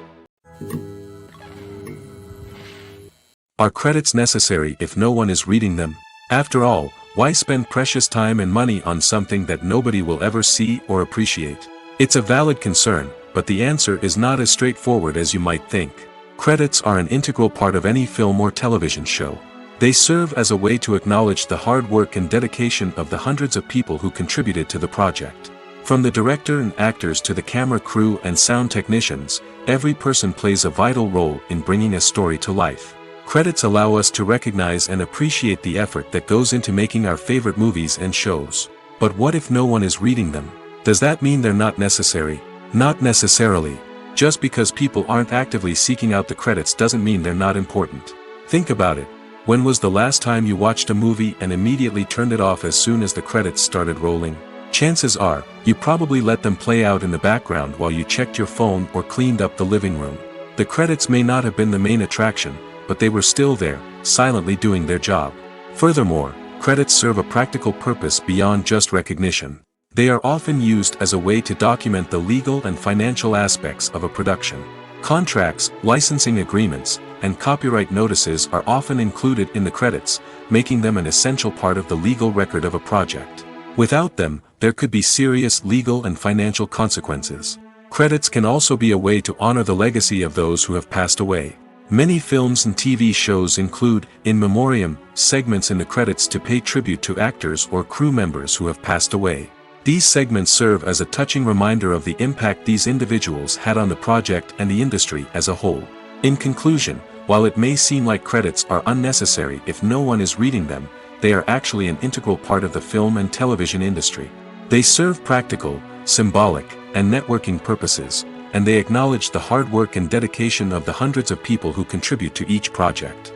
[SPEAKER 1] Are credits necessary if no one is reading them? After all, why spend precious time and money on something that nobody will ever see or appreciate? It's a valid concern, but the answer is not as straightforward as you might think. Credits are an integral part of any film or television show. They serve as a way to acknowledge the hard work and dedication of the hundreds of people who contributed to the project. From the director and actors to the camera crew and sound technicians, every person plays a vital role in bringing a story to life. Credits allow us to recognize and appreciate the effort that goes into making our favorite movies and shows. But what if no one is reading them? Does that mean they're not necessary? Not necessarily. Just because people aren't actively seeking out the credits doesn't mean they're not important. Think about it. When was the last time you watched a movie and immediately turned it off as soon as the credits started rolling? Chances are, you probably let them play out in the background while you checked your phone or cleaned up the living room. The credits may not have been the main attraction, but they were still there, silently doing their job. Furthermore, credits serve a practical purpose beyond just recognition. They are often used as a way to document the legal and financial aspects of a production. Contracts, licensing agreements, and copyright notices are often included in the credits, making them an essential part of the legal record of a project. Without them, there could be serious legal and financial consequences. Credits can also be a way to honor the legacy of those who have passed away. Many films and TV shows include, in memoriam, segments in the credits to pay tribute to actors or crew members who have passed away. These segments serve as a touching reminder of the impact these individuals had on the project and the industry as a whole. In conclusion, while it may seem like credits are unnecessary if no one is reading them, they are actually an integral part of the film and television industry. They serve practical, symbolic, and networking purposes, and they acknowledge the hard work and dedication of the hundreds of people who contribute to each project.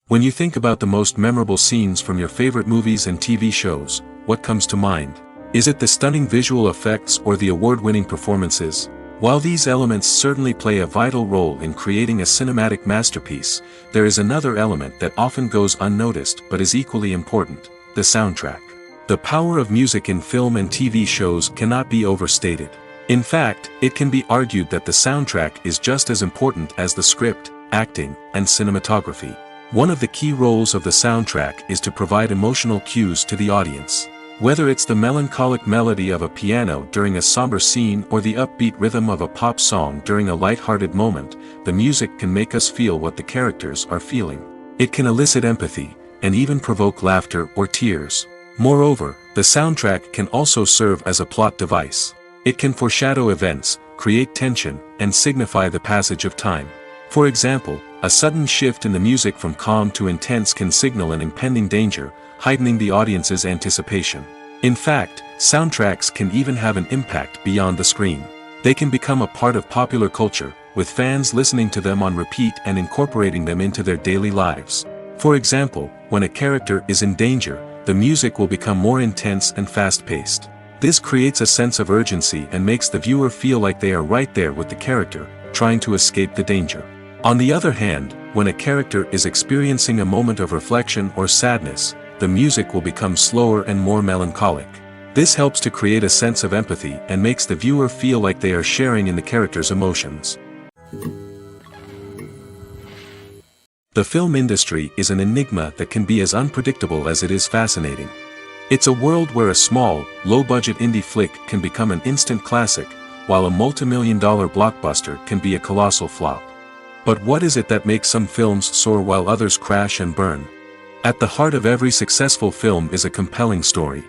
[SPEAKER 1] When you think about the most memorable scenes from your favorite movies and TV shows, what comes to mind? Is it the stunning visual effects or the award-winning performances? While these elements certainly play a vital role in creating a cinematic masterpiece, there is another element that often goes unnoticed but is equally important: the soundtrack. The power of music in film and TV shows cannot be overstated. In fact, it can be argued that the soundtrack is just as important as the script, acting, and cinematography. One of the key roles of the soundtrack is to provide emotional cues to the audience. Whether it's the melancholic melody of a piano during a somber scene or the upbeat rhythm of a pop song during a light-hearted moment, the music can make us feel what the characters are feeling. It can elicit empathy, and even provoke laughter or tears. Moreover, the soundtrack can also serve as a plot device. It can foreshadow events, create tension, and signify the passage of time. For example, a sudden shift in the music from calm to intense can signal an impending danger, heightening the audience's anticipation. In fact, soundtracks can even have an impact beyond the screen. They can become a part of popular culture, with fans listening to them on repeat and incorporating them into their daily lives. For example, when a character is in danger, the music will become more intense and fast-paced. This creates a sense of urgency and makes the viewer feel like they are right there with the character, trying to escape the danger. On the other hand, when a character is experiencing a moment of reflection or sadness, the music will become slower and more melancholic. This helps to create a sense of empathy and makes the viewer feel like they are sharing in the character's emotions. The film industry is an enigma that can be as unpredictable as it is fascinating. It's a world where a small, low-budget indie flick can become an instant classic, while a multi-million-dollar blockbuster can be a colossal flop. But what is it that makes some films soar while others crash and burn? At the heart of every successful film is a compelling story.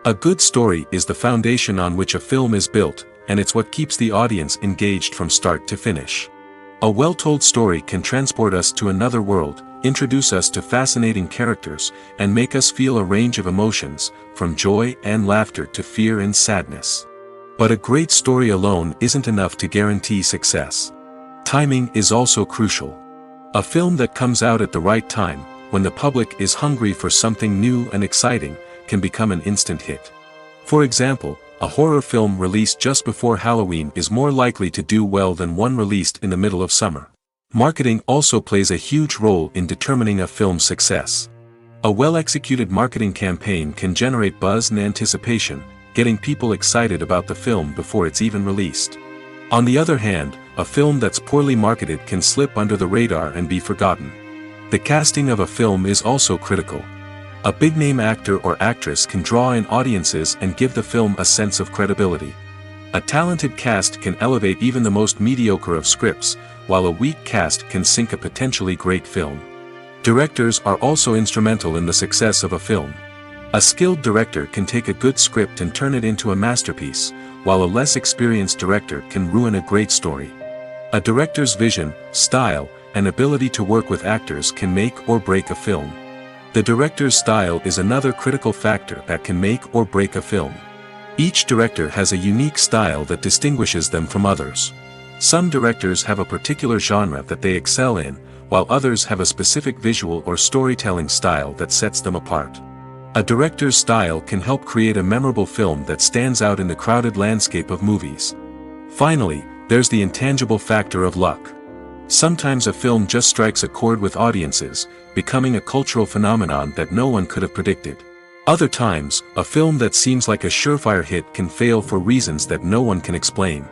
[SPEAKER 1] A good story is the foundation on which a film is built, and it's what keeps the audience engaged from start to finish. A well-told story can transport us to another world, introduce us to fascinating characters, and make us feel a range of emotions, from joy and laughter to fear and sadness. But a great story alone isn't enough to guarantee success. Timing is also crucial. A film that comes out at the right time, when the public is hungry for something new and exciting, can become an instant hit. For example, A horror film released just before Halloween is more likely to do well than one released in the middle of summer. Marketing also plays a huge role in determining a film's success. A well-executed marketing campaign can generate buzz and anticipation, getting people excited about the film before it's even released. On the other hand, a film that's poorly marketed can slip under the radar and be forgotten. The casting of a film is also critical. A big-name actor or actress can draw in audiences and give the film a sense of credibility. A talented cast can elevate even the most mediocre of scripts, while a weak cast can sink a potentially great film. Directors are also instrumental in the success of a film. A skilled director can take a good script and turn it into a masterpiece, while a less experienced director can ruin a great story. A director's vision, style, and ability to work with actors can make or break a film. The director's style is another critical factor that can make or break a film. Each director has a unique style that distinguishes them from others. Some directors have a particular genre that they excel in, while others have a specific visual or storytelling style that sets them apart. A director's style can help create a memorable film that stands out in the crowded landscape of movies. Finally, there's the intangible factor of luck. Sometimes a film just strikes a chord with audiences, becoming a cultural phenomenon that no one could have predicted. Other times, a film that seems like a surefire hit can fail for reasons that no one can explain.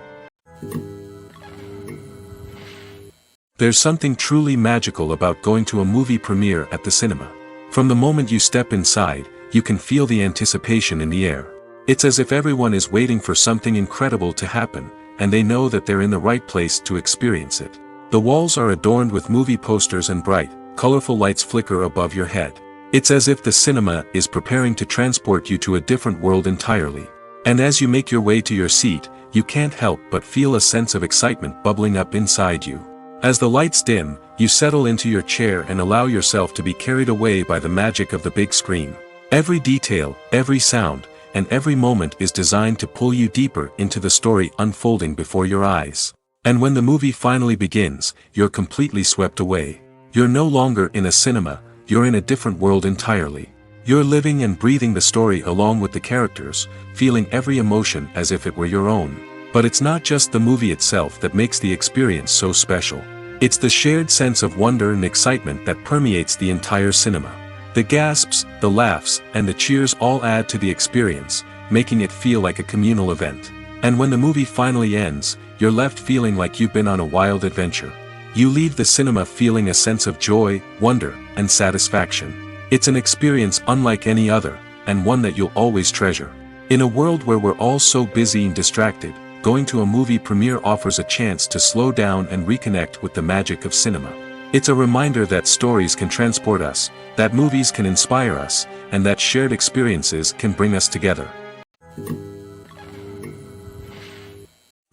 [SPEAKER 1] There's something truly magical about going to a movie premiere at the cinema. From the moment you step inside, you can feel the anticipation in the air. It's as if everyone is waiting for something incredible to happen, and they know that they're in the right place to experience it. The walls are adorned with movie posters and bright, colorful lights flicker above your head. It's as if the cinema is preparing to transport you to a different world entirely. And as you make your way to your seat, you can't help but feel a sense of excitement bubbling up inside you. As the lights dim, you settle into your chair and allow yourself to be carried away by the magic of the big screen. Every detail, every sound, and every moment is designed to pull you deeper into the story unfolding before your eyes. And when the movie finally begins, you're completely swept away. You're no longer in a cinema, you're in a different world entirely. You're living and breathing the story along with the characters, feeling every emotion as if it were your own. But it's not just the movie itself that makes the experience so special. It's the shared sense of wonder and excitement that permeates the entire cinema. The gasps, the laughs, and the cheers all add to the experience, making it feel like a communal event. And when the movie finally ends, you're left feeling like you've been on a wild adventure. You leave the cinema feeling a sense of joy, wonder, and satisfaction. It's an experience unlike any other, and one that you'll always treasure. In a world where we're all so busy and distracted, going to a movie premiere offers a chance to slow down and reconnect with the magic of cinema. It's a reminder that stories can transport us, that movies can inspire us, and that shared experiences can bring us together.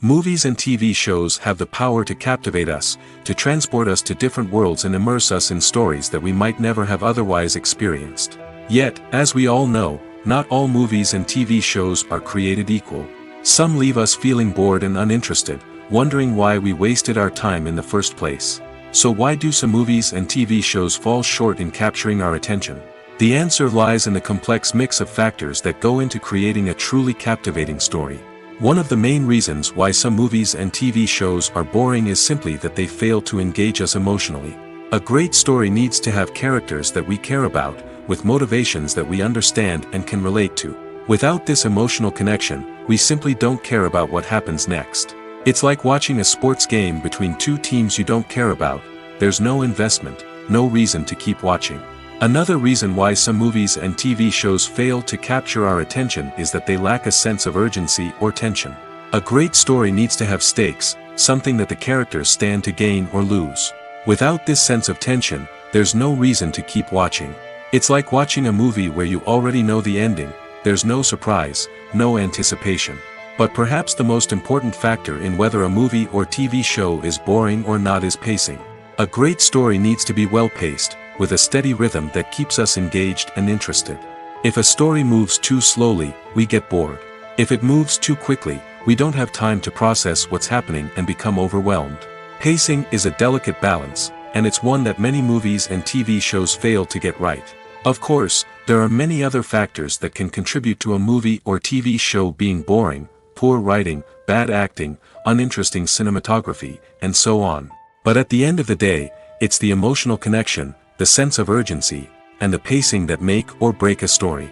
[SPEAKER 1] Movies and TV shows have the power to captivate us, to transport us to different worlds and immerse us in stories that we might never have otherwise experienced. Yet, as we all know, not all movies and TV shows are created equal. Some leave us feeling bored and uninterested, wondering why we wasted our time in the first place. So why do some movies and TV shows fall short in capturing our attention? The answer lies in the complex mix of factors that go into creating a truly captivating story. One of the main reasons why some movies and TV shows are boring is simply that they fail to engage us emotionally. A great story needs to have characters that we care about, with motivations that we understand and can relate to. Without this emotional connection, we simply don't care about what happens next. It's like watching a sports game between two teams you don't care about. There's no investment, no reason to keep watching. Another reason why some movies and TV shows fail to capture our attention is that they lack a sense of urgency or tension. A great story needs to have stakes, something that the characters stand to gain or lose. Without this sense of tension, there's no reason to keep watching. It's like watching a movie where you already know the ending, there's no surprise, no anticipation. But perhaps the most important factor in whether a movie or TV show is boring or not is pacing. A great story needs to be well-paced, with a steady rhythm that keeps us engaged and interested. If a story moves too slowly, we get bored. If it moves too quickly, we don't have time to process what's happening and become overwhelmed. Pacing is a delicate balance, and it's one that many movies and TV shows fail to get right. Of course, there are many other factors that can contribute to a movie or TV show being boring: poor writing, bad acting, uninteresting cinematography, and so on. But at the end of the day, it's the emotional connection, the sense of urgency, and the pacing that make or break a story.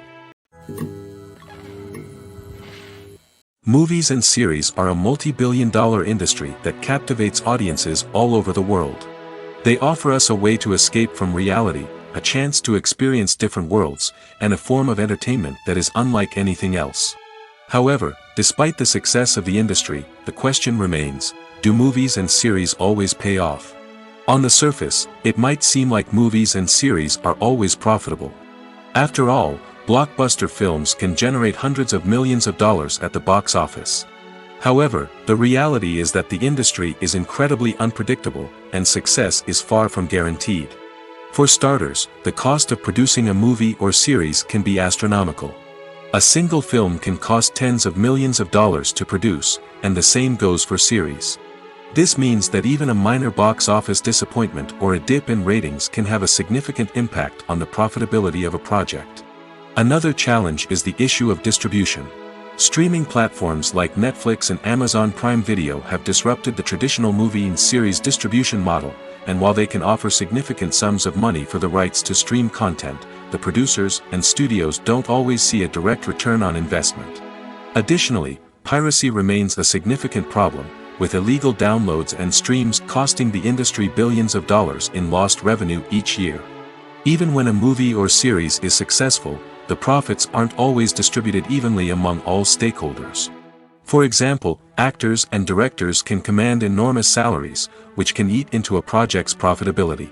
[SPEAKER 1] Movies and series are a multi-billion-dollar industry that captivates audiences all over the world. They offer us a way to escape from reality, a chance to experience different worlds, and a form of entertainment that is unlike anything else. However, despite the success of the industry, the question remains: do movies and series always pay off? On the surface, it might seem like movies and series are always profitable. After all, blockbuster films can generate hundreds of millions of dollars at the box office. However, the reality is that the industry is incredibly unpredictable, and success is far from guaranteed. For starters, the cost of producing a movie or series can be astronomical. A single film can cost tens of millions of dollars to produce, and the same goes for series. This means that even a minor box office disappointment or a dip in ratings can have a significant impact on the profitability of a project. Another challenge is the issue of distribution. Streaming platforms like Netflix and Amazon Prime Video have disrupted the traditional movie and series distribution model, and while they can offer significant sums of money for the rights to stream content, the producers and studios don't always see a direct return on investment. Additionally, piracy remains a significant problem, with illegal downloads and streams costing the industry billions of dollars in lost revenue each year. Even when a movie or series is successful, the profits aren't always distributed evenly among all stakeholders. For example, actors and directors can command enormous salaries, which can eat into a project's profitability.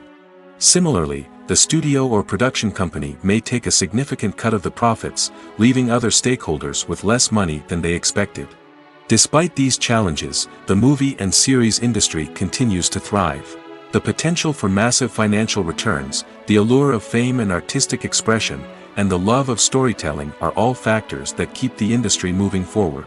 [SPEAKER 1] Similarly, the studio or production company may take a significant cut of the profits, leaving other stakeholders with less money than they expected. Despite these challenges, the movie and series industry continues to thrive. The potential for massive financial returns, the allure of fame and artistic expression, and the love of storytelling are all factors that keep the industry moving forward.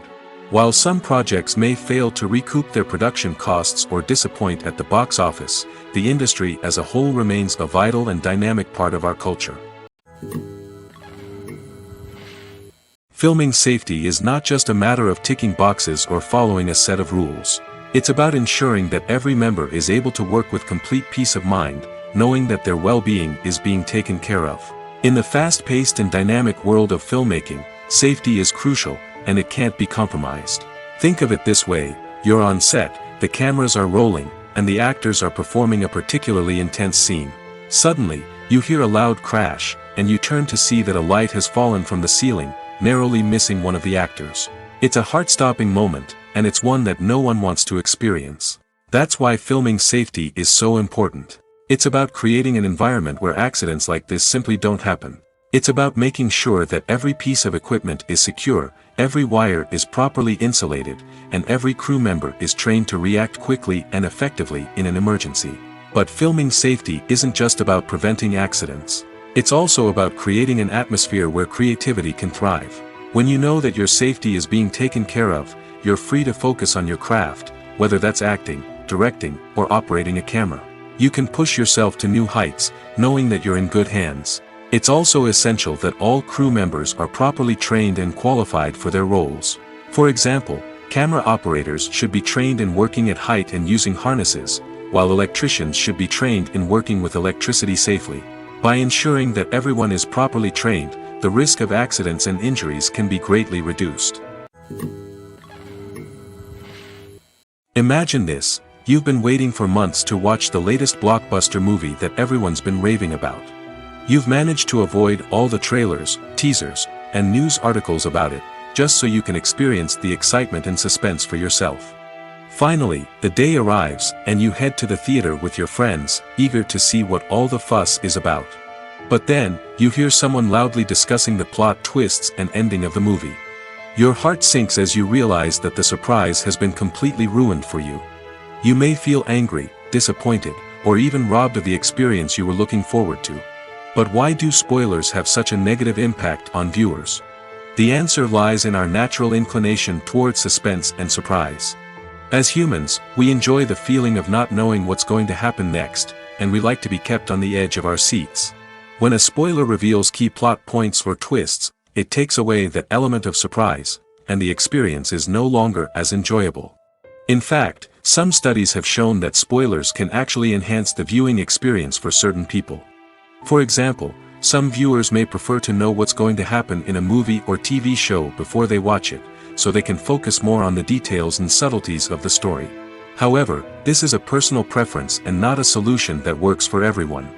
[SPEAKER 1] While some projects may fail to recoup their production costs or disappoint at the box office, the industry as a whole remains a vital and dynamic part of our culture. Filming safety is not just a matter of ticking boxes or following a set of rules. It's about ensuring that every member is able to work with complete peace of mind, knowing that their well-being is being taken care of. In the fast-paced and dynamic world of filmmaking, safety is crucial, and it can't be compromised. Think of it this way: you're on set, the cameras are rolling, and the actors are performing a particularly intense scene. Suddenly, you hear a loud crash, and you turn to see that a light has fallen from the ceiling, narrowly missing one of the actors. It's a heart-stopping moment, and it's one that no one wants to experience. That's why filming safety is so important. It's about creating an environment where accidents like this simply don't happen. It's about making sure that every piece of equipment is secure, every wire is properly insulated, and every crew member is trained to react quickly and effectively in an emergency. But filming safety isn't just about preventing accidents. It's also about creating an atmosphere where creativity can thrive. When you know that your safety is being taken care of, you're free to focus on your craft, whether that's acting, directing, or operating a camera. You can push yourself to new heights, knowing that you're in good hands. It's also essential that all crew members are properly trained and qualified for their roles. For example, camera operators should be trained in working at height and using harnesses, while electricians should be trained in working with electricity safely. By ensuring that everyone is properly trained, the risk of accidents and injuries can be greatly reduced. Imagine this: you've been waiting for months to watch the latest blockbuster movie that everyone's been raving about. You've managed to avoid all the trailers, teasers, and news articles about it, just so you can experience the excitement and suspense for yourself. Finally, the day arrives, and you head to the theater with your friends, eager to see what all the fuss is about. But then, you hear someone loudly discussing the plot twists and ending of the movie. Your heart sinks as you realize that the surprise has been completely ruined for you. You may feel angry, disappointed, or even robbed of the experience you were looking forward to. But why do spoilers have such a negative impact on viewers? The answer lies in our natural inclination towards suspense and surprise. As humans, we enjoy the feeling of not knowing what's going to happen next, and we like to be kept on the edge of our seats. When a spoiler reveals key plot points or twists, it takes away that element of surprise, and the experience is no longer as enjoyable. In fact, some studies have shown that spoilers can actually enhance the viewing experience for certain people. For example, some viewers may prefer to know what's going to happen in a movie or TV show before they watch it, so they can focus more on the details and subtleties of the story. However, this is a personal preference and not a solution that works for everyone.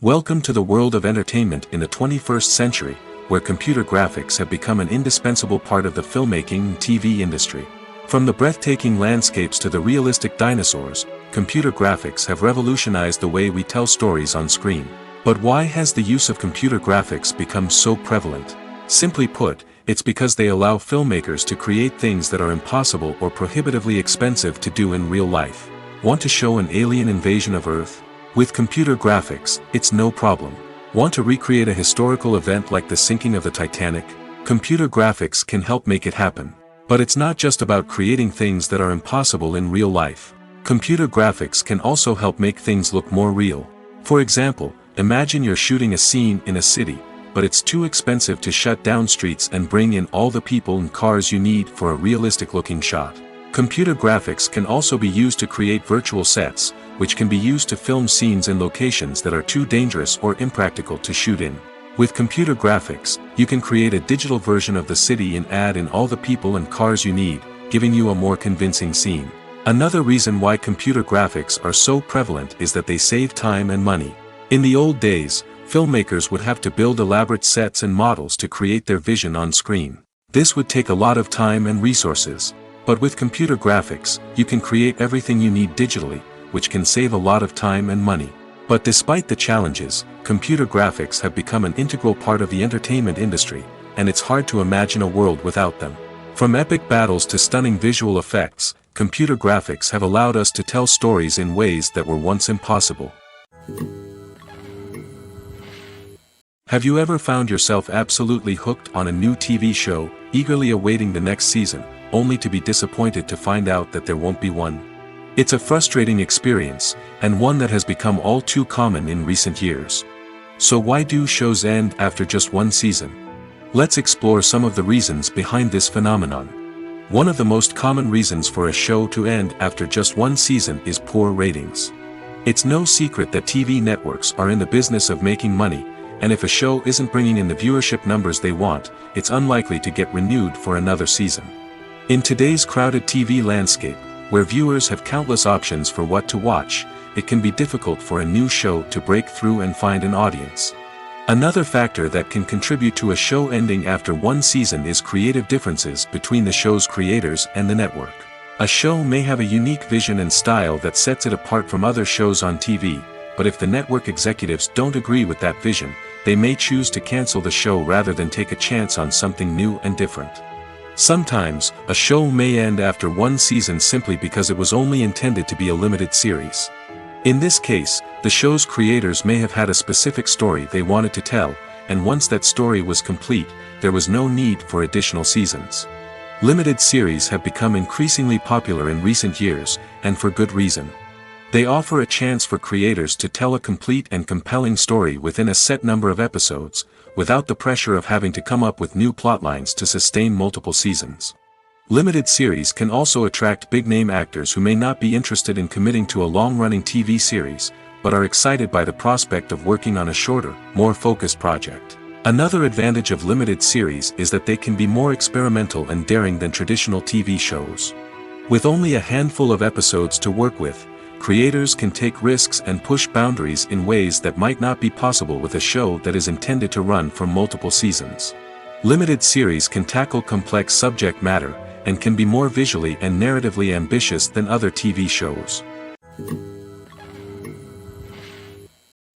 [SPEAKER 1] Welcome to the world of entertainment in the 21st century, where computer graphics have become an indispensable part of the filmmaking and TV industry. From the breathtaking landscapes to the realistic dinosaurs, computer graphics have revolutionized the way we tell stories on screen. But why has the use of computer graphics become so prevalent? Simply put, it's because they allow filmmakers to create things that are impossible or prohibitively expensive to do in real life. Want to show an alien invasion of Earth? With computer graphics, it's no problem. Want to recreate a historical event like the sinking of the Titanic? Computer graphics can help make it happen. But it's not just about creating things that are impossible in real life. Computer graphics can also help make things look more real. For example, imagine you're shooting a scene in a city, but it's too expensive to shut down streets and bring in all the people and cars you need for a realistic-looking shot. Computer graphics can also be used to create virtual sets, which can be used to film scenes in locations that are too dangerous or impractical to shoot in. With computer graphics, you can create a digital version of the city and add in all the people and cars you need, giving you a more convincing scene. Another reason why computer graphics are so prevalent is that they save time and money. In the old days, filmmakers would have to build elaborate sets and models to create their vision on screen. This would take a lot of time and resources. But with computer graphics, you can create everything you need digitally, which can save a lot of time and money. But despite the challenges, computer graphics have become an integral part of the entertainment industry, and it's hard to imagine a world without them. From epic battles to stunning visual effects, computer graphics have allowed us to tell stories in ways that were once impossible. Have you ever found yourself absolutely hooked on a new TV show, eagerly awaiting the next season, only to be disappointed to find out that there won't be one? It's a frustrating experience, and one that has become all too common in recent years. So why do shows end after just one season? Let's explore some of the reasons behind this phenomenon. One of the most common reasons for a show to end after just one season is poor ratings. It's no secret that TV networks are in the business of making money, and if a show isn't bringing in the viewership numbers they want, it's unlikely to get renewed for another season. In today's crowded TV landscape, where viewers have countless options for what to watch, it can be difficult for a new show to break through and find an audience. Another factor that can contribute to a show ending after one season is creative differences between the show's creators and the network. A show may have a unique vision and style that sets it apart from other shows on TV, but if the network executives don't agree with that vision, they may choose to cancel the show rather than take a chance on something new and different. Sometimes, a show may end after one season simply because it was only intended to be a limited series. In this case, the show's creators may have had a specific story they wanted to tell, and once that story was complete, there was no need for additional seasons. Limited series have become increasingly popular in recent years, and for good reason. They offer a chance for creators to tell a complete and compelling story within a set number of episodes, without the pressure of having to come up with new plotlines to sustain multiple seasons. Limited series can also attract big-name actors who may not be interested in committing to a long-running TV series, but are excited by the prospect of working on a shorter, more focused project. Another advantage of limited series is that they can be more experimental and daring than traditional TV shows. With only a handful of episodes to work with, creators can take risks and push boundaries in ways that might not be possible with a show that is intended to run for multiple seasons. Limited series can tackle complex subject matter, and can be more visually and narratively ambitious than other TV shows.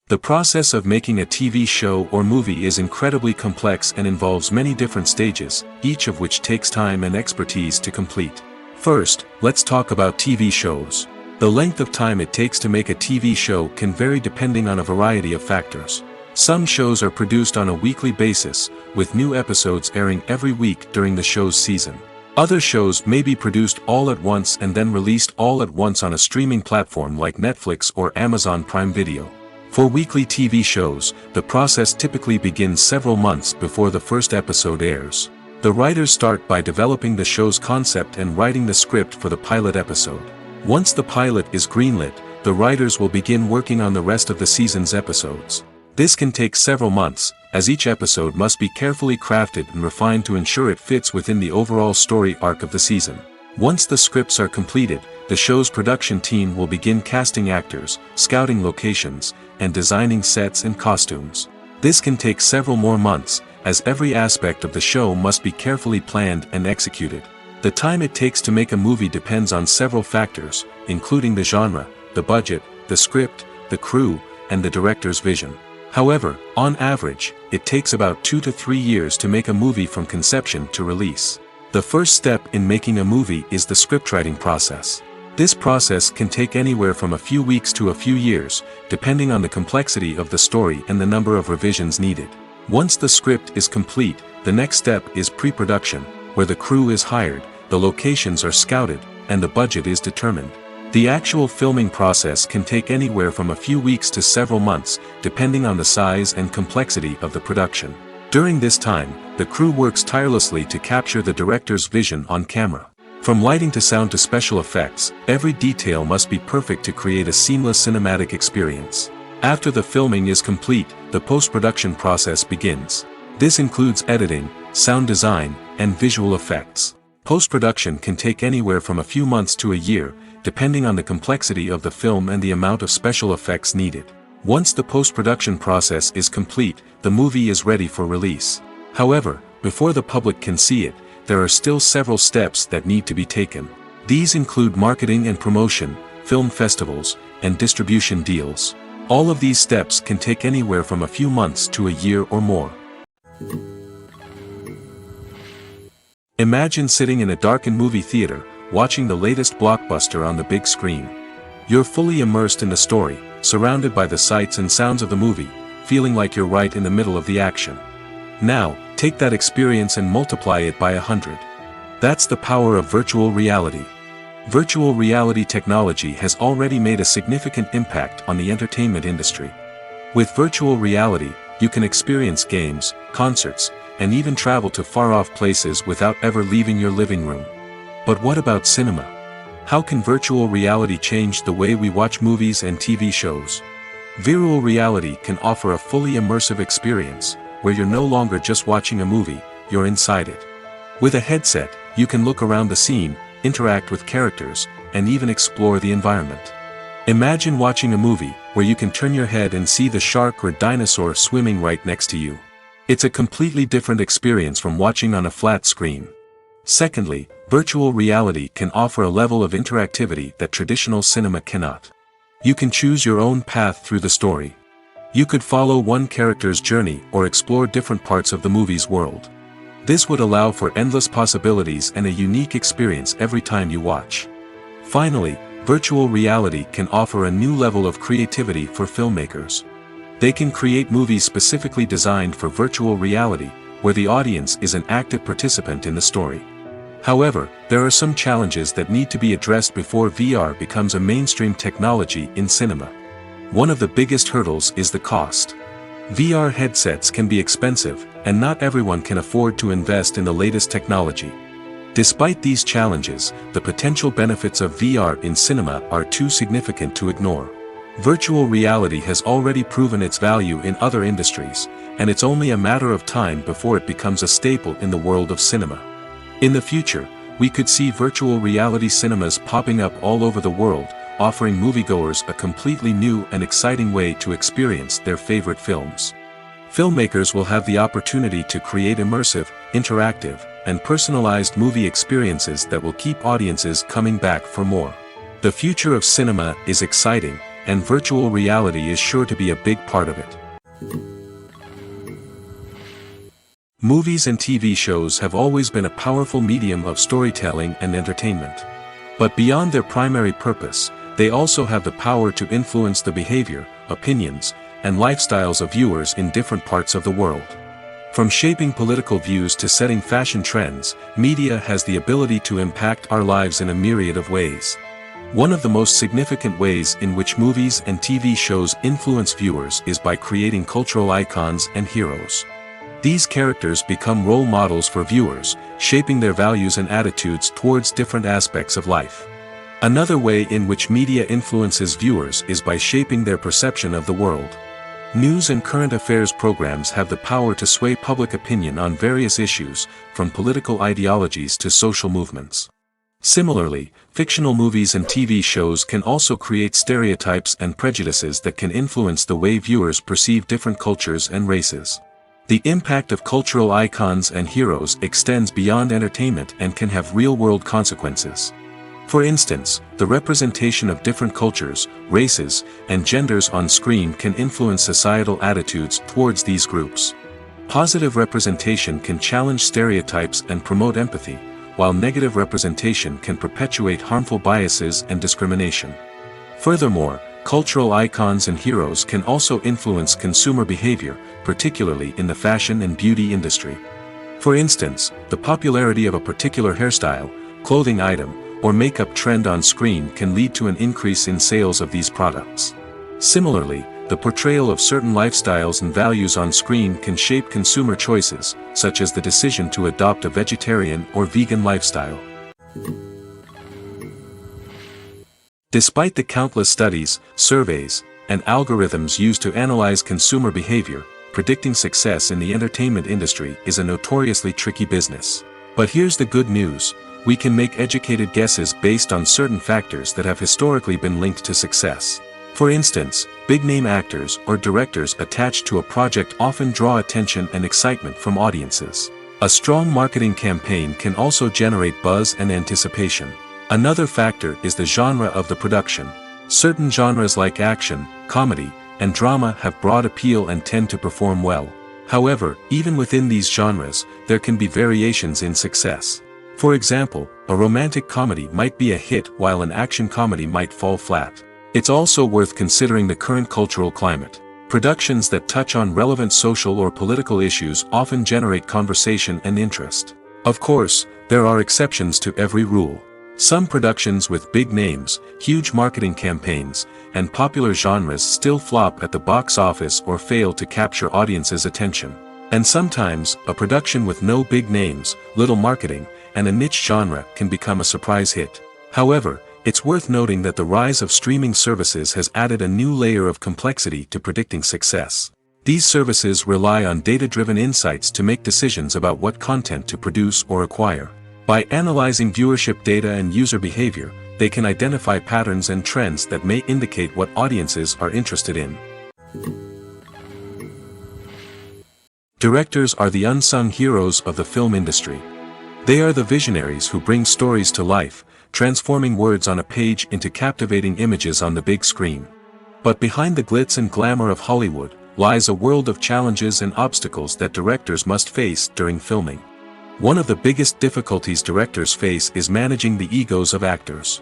[SPEAKER 1] The process of making a TV show or movie is incredibly complex and involves many different stages, each of which takes time and expertise to complete. First, let's talk about TV shows. The length of time it takes to make a TV show can vary depending on a variety of factors. Some shows are produced on a weekly basis, with new episodes airing every week during the show's season. Other shows may be produced all at once and then released all at once on a streaming platform like Netflix or Amazon Prime Video. For weekly TV shows, the process typically begins several months before the first episode airs. The writers start by developing the show's concept and writing the script for the pilot episode. Once the pilot is greenlit, the writers will begin working on the rest of the season's episodes. This can take several months, as each episode must be carefully crafted and refined to ensure it fits within the overall story arc of the season. Once the scripts are completed, the show's production team will begin casting actors, scouting locations, and designing sets and costumes. This can take several more months, as every aspect of the show must be carefully planned and executed. The time it takes to make a movie depends on several factors, including the genre, the budget, the script, the crew, and the director's vision. However, on average, it takes about 2 to 3 years to make a movie from conception to release. The first step in making a movie is the scriptwriting process. This process can take anywhere from a few weeks to a few years, depending on the complexity of the story and the number of revisions needed. Once the script is complete, the next step is pre-production, where the crew is hired, the locations are scouted, and the budget is determined. The actual filming process can take anywhere from a few weeks to several months, depending on the size and complexity of the production. During this time, the crew works tirelessly to capture the director's vision on camera. From lighting to sound to special effects, every detail must be perfect to create a seamless cinematic experience. After the filming is complete, the post-production process begins. This includes editing, sound design, and visual effects. Post-production can take anywhere from a few months to a year, depending on the complexity of the film and the amount of special effects needed. Once the post-production process is complete, the movie is ready for release. However, before the public can see it, there are still several steps that need to be taken. These include marketing and promotion, film festivals, and distribution deals. All of these steps can take anywhere from a few months to a year or more. Imagine sitting in a darkened movie theater, watching the latest blockbuster on the big screen. You're fully immersed in the story, surrounded by the sights and sounds of the movie, feeling like you're right in the middle of the action. Now, take that experience and multiply it by 100. That's the power of virtual reality. Virtual reality technology has already made a significant impact on the entertainment industry. With virtual reality, you can experience games, concerts, and even travel to far-off places without ever leaving your living room. But what about cinema? How can virtual reality change the way we watch movies and TV shows? Virtual reality can offer a fully immersive experience, where you're no longer just watching a movie, you're inside it. With a headset, you can look around the scene, interact with characters, and even explore the environment. Imagine watching a movie, where you can turn your head and see the shark or dinosaur swimming right next to you. It's a completely different experience from watching on a flat screen. Secondly, virtual reality can offer a level of interactivity that traditional cinema cannot. You can choose your own path through the story. You could follow one character's journey or explore different parts of the movie's world. This would allow for endless possibilities and a unique experience every time you watch. Finally, virtual reality can offer a new level of creativity for filmmakers. They can create movies specifically designed for virtual reality, where the audience is an active participant in the story. However, there are some challenges that need to be addressed before VR becomes a mainstream technology in cinema. One of the biggest hurdles is the cost. VR headsets can be expensive, and not everyone can afford to invest in the latest technology. Despite these challenges, the potential benefits of VR in cinema are too significant to ignore. Virtual reality has already proven its value in other industries, and it's only a matter of time before it becomes a staple in the world of cinema. In the future, we could see virtual reality cinemas popping up all over the world, offering moviegoers a completely new and exciting way to experience their favorite films. Filmmakers will have the opportunity to create immersive, interactive, and personalized movie experiences that will keep audiences coming back for more. The future of cinema is exciting, and virtual reality is sure to be a big part of it. Movies and TV shows have always been a powerful medium of storytelling and entertainment. But beyond their primary purpose, they also have the power to influence the behavior, opinions, and lifestyles of viewers in different parts of the world. From shaping political views to setting fashion trends, media has the ability to impact our lives in a myriad of ways. One of the most significant ways in which movies and TV shows influence viewers is by creating cultural icons and heroes. These characters become role models for viewers, shaping their values and attitudes towards different aspects of life. Another way in which media influences viewers is by shaping their perception of the world. News and current affairs programs have the power to sway public opinion on various issues, from political ideologies to social movements. Similarly, fictional movies and TV shows can also create stereotypes and prejudices that can influence the way viewers perceive different cultures and races. The impact of cultural icons and heroes extends beyond entertainment and can have real-world consequences. For instance, the representation of different cultures, races, and genders on screen can influence societal attitudes towards these groups. Positive representation can challenge stereotypes and promote empathy, while negative representation can perpetuate harmful biases and discrimination. Furthermore, cultural icons and heroes can also influence consumer behavior, particularly in the fashion and beauty industry. For instance, the popularity of a particular hairstyle, clothing item, or makeup trend on screen can lead to an increase in sales of these products. Similarly, the portrayal of certain lifestyles and values on screen can shape consumer choices, such as the decision to adopt a vegetarian or vegan lifestyle. Despite the countless studies, surveys, and algorithms used to analyze consumer behavior, predicting success in the entertainment industry is a notoriously tricky business. But here's the good news: we can make educated guesses based on certain factors that have historically been linked to success. For instance, big-name actors or directors attached to a project often draw attention and excitement from audiences. A strong marketing campaign can also generate buzz and anticipation. Another factor is the genre of the production. Certain genres like action, comedy, and drama have broad appeal and tend to perform well. However, even within these genres, there can be variations in success. For example, a romantic comedy might be a hit while an action comedy might fall flat. It's also worth considering the current cultural climate. Productions that touch on relevant social or political issues often generate conversation and interest. Of course, there are exceptions to every rule. Some productions with big names, huge marketing campaigns, and popular genres still flop at the box office or fail to capture audiences' attention. And sometimes, a production with no big names, little marketing, and a niche genre can become a surprise hit. However, it's worth noting that the rise of streaming services has added a new layer of complexity to predicting success. These services rely on data-driven insights to make decisions about what content to produce or acquire. By analyzing viewership data and user behavior, they can identify patterns and trends that may indicate what audiences are interested in. Directors are the unsung heroes of the film industry. They are the visionaries who bring stories to life, transforming words on a page into captivating images on the big screen. But behind the glitz and glamour of Hollywood lies a world of challenges and obstacles that directors must face during filming. One of the biggest difficulties directors face is managing the egos of actors.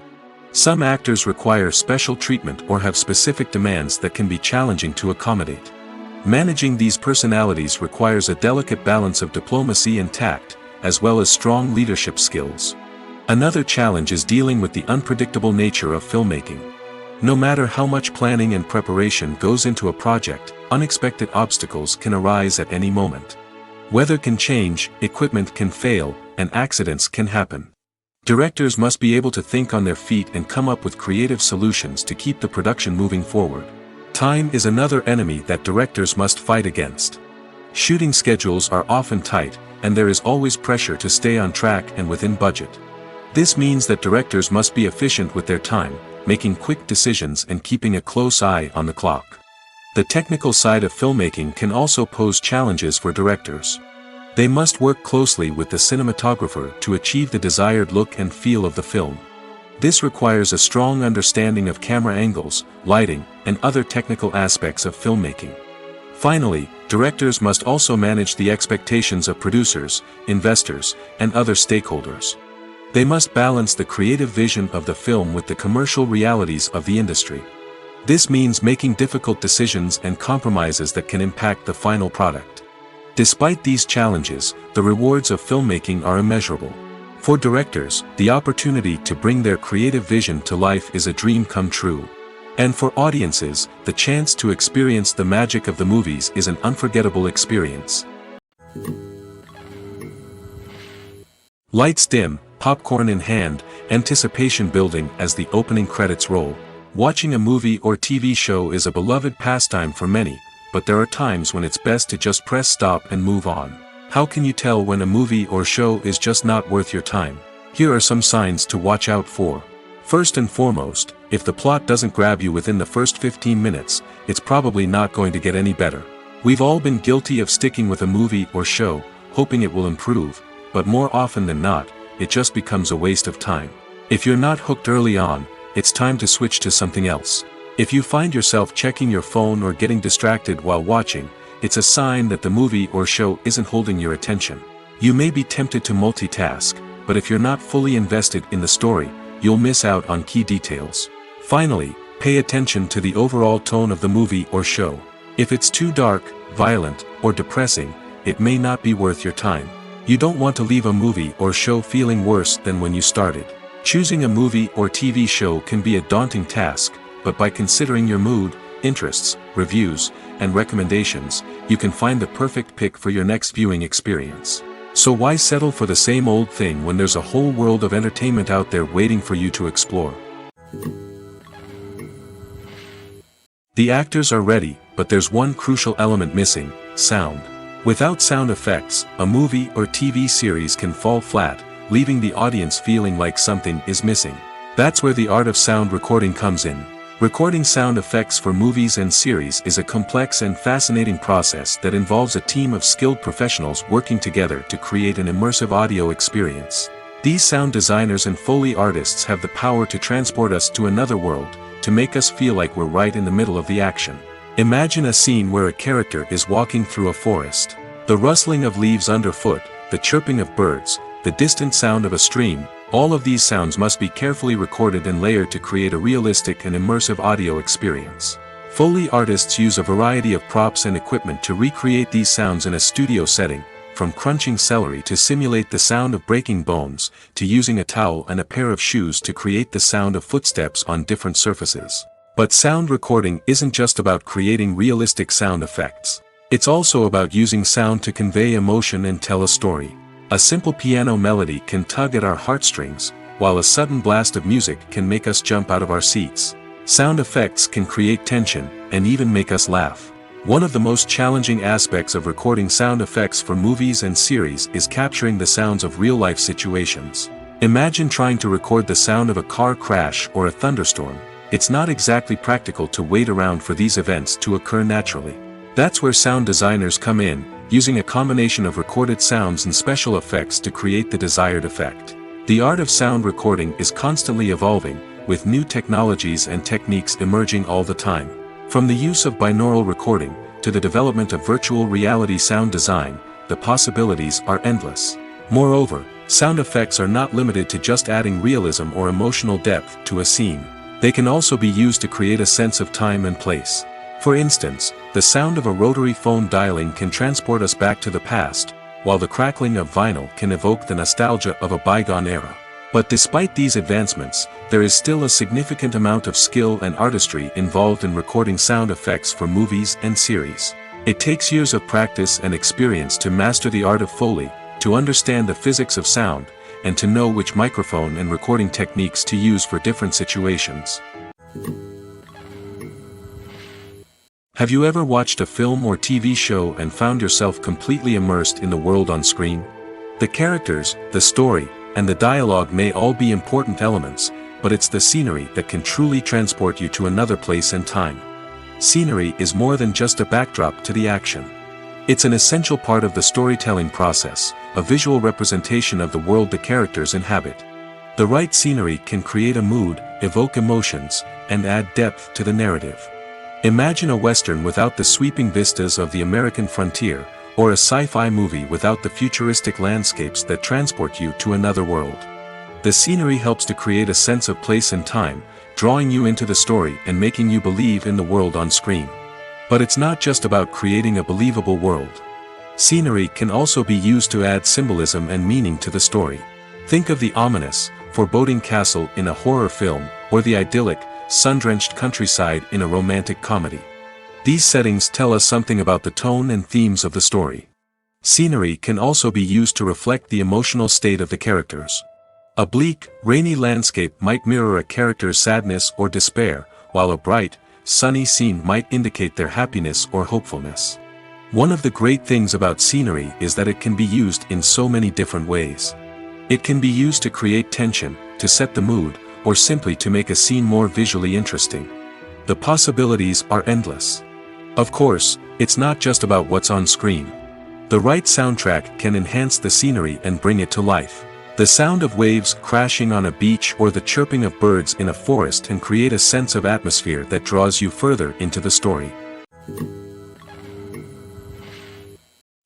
[SPEAKER 1] Some actors require special treatment or have specific demands that can be challenging to accommodate. Managing these personalities requires a delicate balance of diplomacy and tact, as well as strong leadership skills. Another challenge is dealing with the unpredictable nature of filmmaking. No matter how much planning and preparation goes into a project, unexpected obstacles can arise at any moment. Weather can change, equipment can fail, and accidents can happen. Directors must be able to think on their feet and come up with creative solutions to keep the production moving forward. Time is another enemy that directors must fight against. Shooting schedules are often tight, and there is always pressure to stay on track and within budget. This means that directors must be efficient with their time, making quick decisions and keeping a close eye on the clock. The technical side of filmmaking can also pose challenges for directors. They must work closely with the cinematographer to achieve the desired look and feel of the film. This requires a strong understanding of camera angles, lighting, and other technical aspects of filmmaking. Finally, directors must also manage the expectations of producers, investors, and other stakeholders. They must balance the creative vision of the film with the commercial realities of the industry. This means making difficult decisions and compromises that can impact the final product. Despite these challenges, the rewards of filmmaking are immeasurable. For directors, the opportunity to bring their creative vision to life is a dream come true. And for audiences, the chance to experience the magic of the movies is an unforgettable experience. Lights dim, popcorn in hand, anticipation building as the opening credits roll. Watching a movie or TV show is a beloved pastime for many, but there are times when it's best to just press stop and move on. How can you tell when a movie or show is just not worth your time? Here are some signs to watch out for. First and foremost, if the plot doesn't grab you within the first 15 minutes, it's probably not going to get any better. We've all been guilty of sticking with a movie or show, hoping it will improve, but more often than not, it just becomes a waste of time. If you're not hooked early on, it's time to switch to something else. If you find yourself checking your phone or getting distracted while watching, it's a sign that the movie or show isn't holding your attention. You may be tempted to multitask, but if you're not fully invested in the story, you'll miss out on key details. Finally, pay attention to the overall tone of the movie or show. If it's too dark, violent, or depressing, it may not be worth your time. You don't want to leave a movie or show feeling worse than when you started. Choosing a movie or TV show can be a daunting task, but by considering your mood, interests, reviews, and recommendations, you can find the perfect pick for your next viewing experience. So why settle for the same old thing when there's a whole world of entertainment out there waiting for you to explore? The actors are ready, but there's one crucial element missing: sound. Without sound effects, a movie or TV series can fall flat, leaving the audience feeling like something is missing. That's where the art of sound recording comes in. Recording sound effects for movies and series is a complex and fascinating process that involves a team of skilled professionals working together to create an immersive audio experience. These sound designers and Foley artists have the power to transport us to another world, to make us feel like we're right in the middle of the action. Imagine a scene where a character is walking through a forest. The rustling of leaves underfoot, the chirping of birds, the distant sound of a stream, all of these sounds must be carefully recorded and layered to create a realistic and immersive audio experience. Foley artists use a variety of props and equipment to recreate these sounds in a studio setting, from crunching celery to simulate the sound of breaking bones, to using a towel and a pair of shoes to create the sound of footsteps on different surfaces. But sound recording isn't just about creating realistic sound effects. It's also about using sound to convey emotion and tell a story. A simple piano melody can tug at our heartstrings, while a sudden blast of music can make us jump out of our seats. Sound effects can create tension, and even make us laugh. One of the most challenging aspects of recording sound effects for movies and series is capturing the sounds of real-life situations. Imagine trying to record the sound of a car crash or a thunderstorm. It's not exactly practical to wait around for these events to occur naturally. That's where sound designers come in, using a combination of recorded sounds and special effects to create the desired effect. The art of sound recording is constantly evolving, with new technologies and techniques emerging all the time. From the use of binaural recording, to the development of virtual reality sound design, the possibilities are endless. Moreover, sound effects are not limited to just adding realism or emotional depth to a scene. They can also be used to create a sense of time and place. For instance, the sound of a rotary phone dialing can transport us back to the past, while the crackling of vinyl can evoke the nostalgia of a bygone era. But despite these advancements, there is still a significant amount of skill and artistry involved in recording sound effects for movies and series. It takes years of practice and experience to master the art of Foley, to understand the physics of sound, and to know which microphone and recording techniques to use for different situations. Have you ever watched a film or TV show and found yourself completely immersed in the world on screen? The characters, the story, and the dialogue may all be important elements, but it's the scenery that can truly transport you to another place and time. Scenery is more than just a backdrop to the action. It's an essential part of the storytelling process, a visual representation of the world the characters inhabit. The right scenery can create a mood, evoke emotions, and add depth to the narrative. Imagine a Western without the sweeping vistas of the American frontier, or a sci-fi movie without the futuristic landscapes that transport you to another world. The scenery helps to create a sense of place and time, drawing you into the story and making you believe in the world on screen. But it's not just about creating a believable world. Scenery can also be used to add symbolism and meaning to the story. Think of the ominous, foreboding castle in a horror film, or the idyllic, sun-drenched countryside in a romantic comedy. These settings tell us something about the tone and themes of the story. Scenery can also be used to reflect the emotional state of the characters. A bleak, rainy landscape might mirror a character's sadness or despair, while a bright, sunny scene might indicate their happiness or hopefulness. One of the great things about scenery is that it can be used in so many different ways. It can be used to create tension, to set the mood, or simply to make a scene more visually interesting. The possibilities are endless. Of course, it's not just about what's on screen. The right soundtrack can enhance the scenery and bring it to life. The sound of waves crashing on a beach or the chirping of birds in a forest can create a sense of atmosphere that draws you further into the story.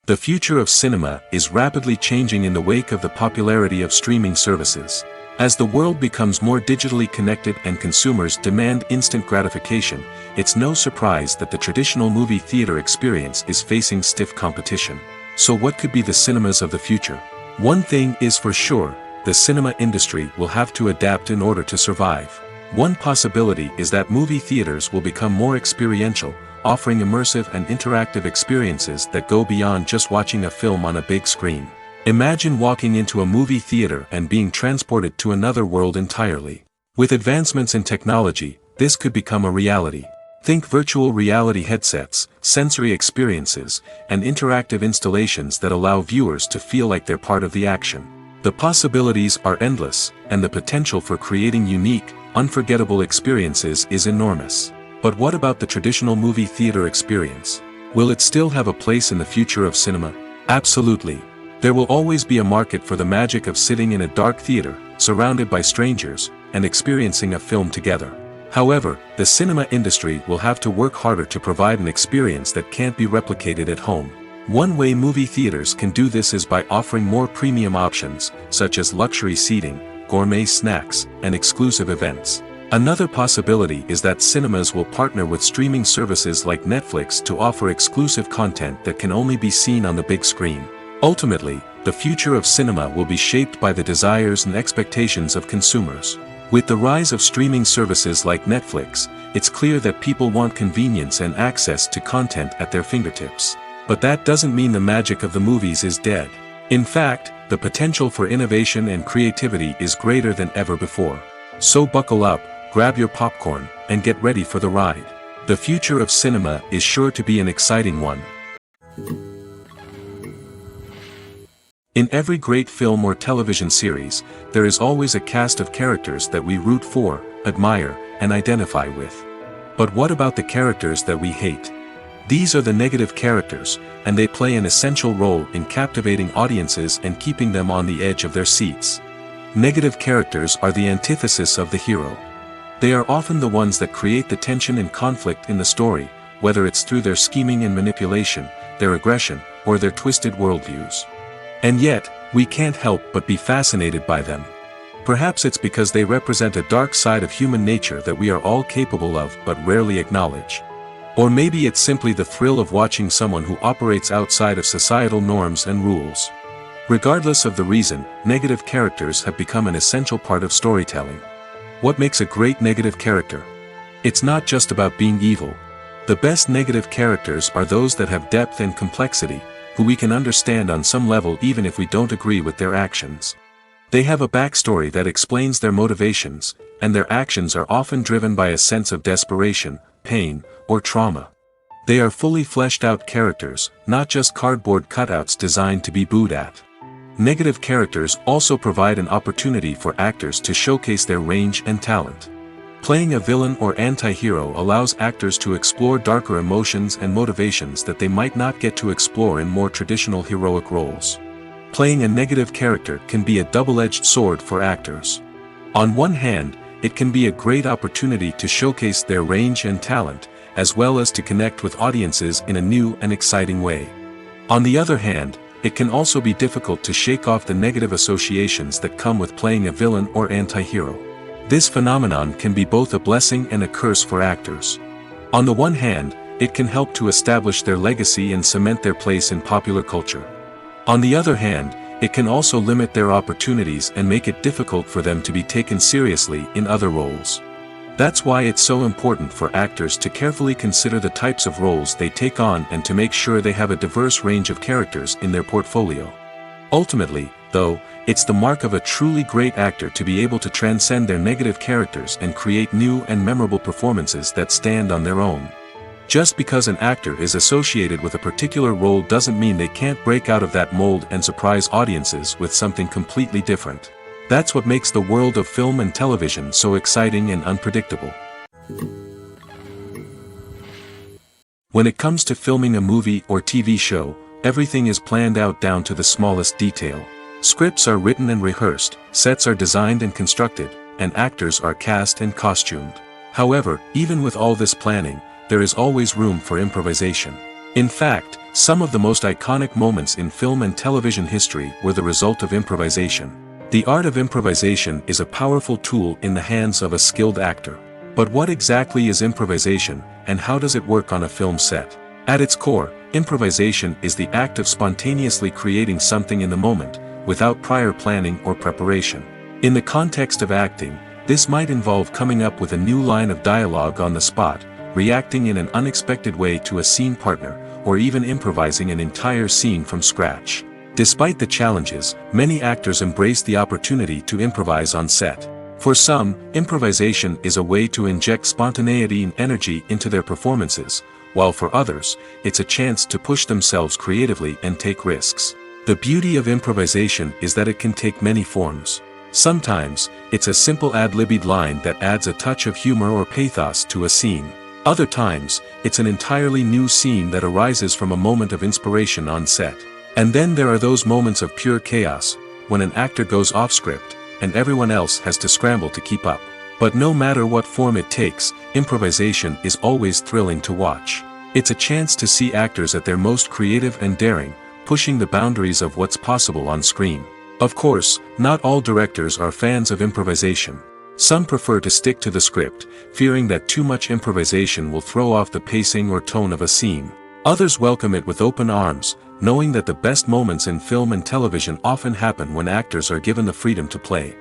[SPEAKER 1] The future of cinema is rapidly changing in the wake of the popularity of streaming services. As the world becomes more digitally connected and consumers demand instant gratification, it's no surprise that the traditional movie theater experience is facing stiff competition. So what could be the cinemas of the future? One thing is for sure, the cinema industry will have to adapt in order to survive. One possibility is that movie theaters will become more experiential, offering immersive and interactive experiences that go beyond just watching a film on a big screen. Imagine walking into a movie theater and being transported to another world entirely. With advancements in technology, this could become a reality. Think virtual reality headsets, sensory experiences, and interactive installations that allow viewers to feel like they're part of the action. The possibilities are endless, and the potential for creating unique, unforgettable experiences is enormous. But what about the traditional movie theater experience? Will it still have a place in the future of cinema? Absolutely. There will always be a market for the magic of sitting in a dark theater, surrounded by strangers, and experiencing a film together. However, the cinema industry will have to work harder to provide an experience that can't be replicated at home. One way movie theaters can do this is by offering more premium options, such as luxury seating, gourmet snacks, and exclusive events. Another possibility is that cinemas will partner with streaming services like Netflix to offer exclusive content that can only be seen on the big screen. Ultimately, the future of cinema will be shaped by the desires and expectations of consumers. With the rise of streaming services like Netflix, it's clear that people want convenience and access to content at their fingertips. But that doesn't mean the magic of the movies is dead. In fact, the potential for innovation and creativity is greater than ever before. So buckle up, grab your popcorn, and get ready for the ride. The future of cinema is sure to be an exciting one. In every great film or television series, there is always a cast of characters that we root for, admire, and identify with. But what about the characters that we hate? These are the negative characters, and they play an essential role in captivating audiences and keeping them on the edge of their seats. Negative characters are the antithesis of the hero. They are often the ones that create the tension and conflict in the story, whether it's through their scheming and manipulation, their aggression, or their twisted worldviews. And yet, we can't help but be fascinated by them. Perhaps it's because they represent a dark side of human nature that we are all capable of but rarely acknowledge. Or maybe it's simply the thrill of watching someone who operates outside of societal norms and rules. Regardless of the reason, negative characters have become an essential part of storytelling. What makes a great negative character? It's not just about being evil. The best negative characters are those that have depth and complexity, who we can understand on some level even if we don't agree with their actions. They have a backstory that explains their motivations, and their actions are often driven by a sense of desperation, pain, or trauma. They are fully fleshed out characters, not just cardboard cutouts designed to be booed at. Negative characters also provide an opportunity for actors to showcase their range and talent. Playing a villain or anti-hero allows actors to explore darker emotions and motivations that they might not get to explore in more traditional heroic roles. Playing a negative character can be a double-edged sword for actors. On one hand, it can be a great opportunity to showcase their range and talent, as well as to connect with audiences in a new and exciting way. On the other hand, it can also be difficult to shake off the negative associations that come with playing a villain or anti-hero. This phenomenon can be both a blessing and a curse for actors. On the one hand, it can help to establish their legacy and cement their place in popular culture. On the other hand, it can also limit their opportunities and make it difficult for them to be taken seriously in other roles. That's why it's so important for actors to carefully consider the types of roles they take on and to make sure they have a diverse range of characters in their portfolio. Ultimately, though, it's the mark of a truly great actor to be able to transcend their negative characters and create new and memorable performances that stand on their own. Just because an actor is associated with a particular role doesn't mean they can't break out of that mold and surprise audiences with something completely different. That's what makes the world of film and television so exciting and unpredictable. When it comes to filming a movie or TV show, everything is planned out down to the smallest detail. Scripts are written and rehearsed, sets are designed and constructed, and actors are cast and costumed. However, even with all this planning, there is always room for improvisation. In fact, some of the most iconic moments in film and television history were the result of improvisation. The art of improvisation is a powerful tool in the hands of a skilled actor. But what exactly is improvisation, and how does it work on a film set? At its core, improvisation is the act of spontaneously creating something in the moment, without prior planning or preparation. In the context of acting, this might involve coming up with a new line of dialogue on the spot, reacting in an unexpected way to a scene partner, or even improvising an entire scene from scratch. Despite the challenges, many actors embrace the opportunity to improvise on set. For some, improvisation is a way to inject spontaneity and energy into their performances, while for others, it's a chance to push themselves creatively and take risks. The beauty of improvisation is that it can take many forms. Sometimes, it's a simple ad-libbed line that adds a touch of humor or pathos to a scene. Other times, it's an entirely new scene that arises from a moment of inspiration on set. And then there are those moments of pure chaos, when an actor goes off script, and everyone else has to scramble to keep up. But no matter what form it takes, improvisation is always thrilling to watch. It's a chance to see actors at their most creative and daring, pushing the boundaries of what's possible on screen. Of course, not all directors are fans of improvisation. Some prefer to stick to the script, fearing that too much improvisation will throw off the pacing or tone of a scene. Others welcome it with open arms, knowing that the best moments in film and television often happen when actors are given the freedom to play.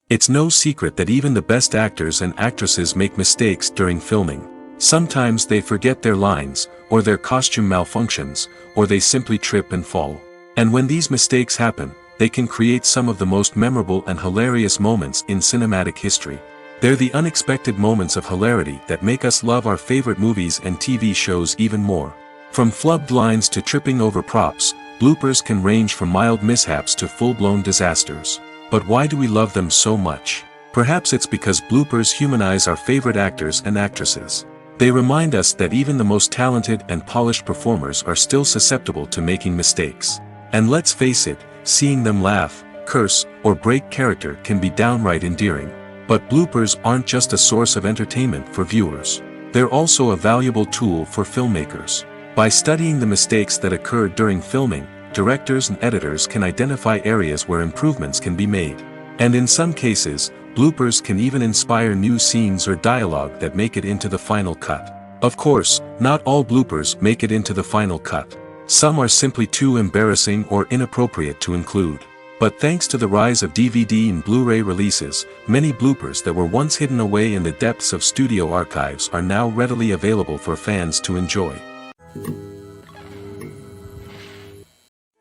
[SPEAKER 1] It's no secret that even the best actors and actresses make mistakes during filming. Sometimes they forget their lines, or their costume malfunctions, or they simply trip and fall. And when these mistakes happen, they can create some of the most memorable and hilarious moments in cinematic history. They're the unexpected moments of hilarity that make us love our favorite movies and TV shows even more. From flubbed lines to tripping over props, bloopers can range from mild mishaps to full-blown disasters. But why do we love them so much? Perhaps it's because bloopers humanize our favorite actors and actresses. They remind us that even the most talented and polished performers are still susceptible to making mistakes. And let's face it, seeing them laugh, curse, or break character can be downright endearing. But bloopers aren't just a source of entertainment for viewers. They're also a valuable tool for filmmakers. By studying the mistakes that occurred during filming, directors and editors can identify areas where improvements can be made. And in some cases, bloopers can even inspire new scenes or dialogue that make it into the final cut. Of course, not all bloopers make it into the final cut. Some are simply too embarrassing or inappropriate to include. But thanks to the rise of DVD and Blu-ray releases, many bloopers that were once hidden away in the depths of studio archives are now readily available for fans to enjoy.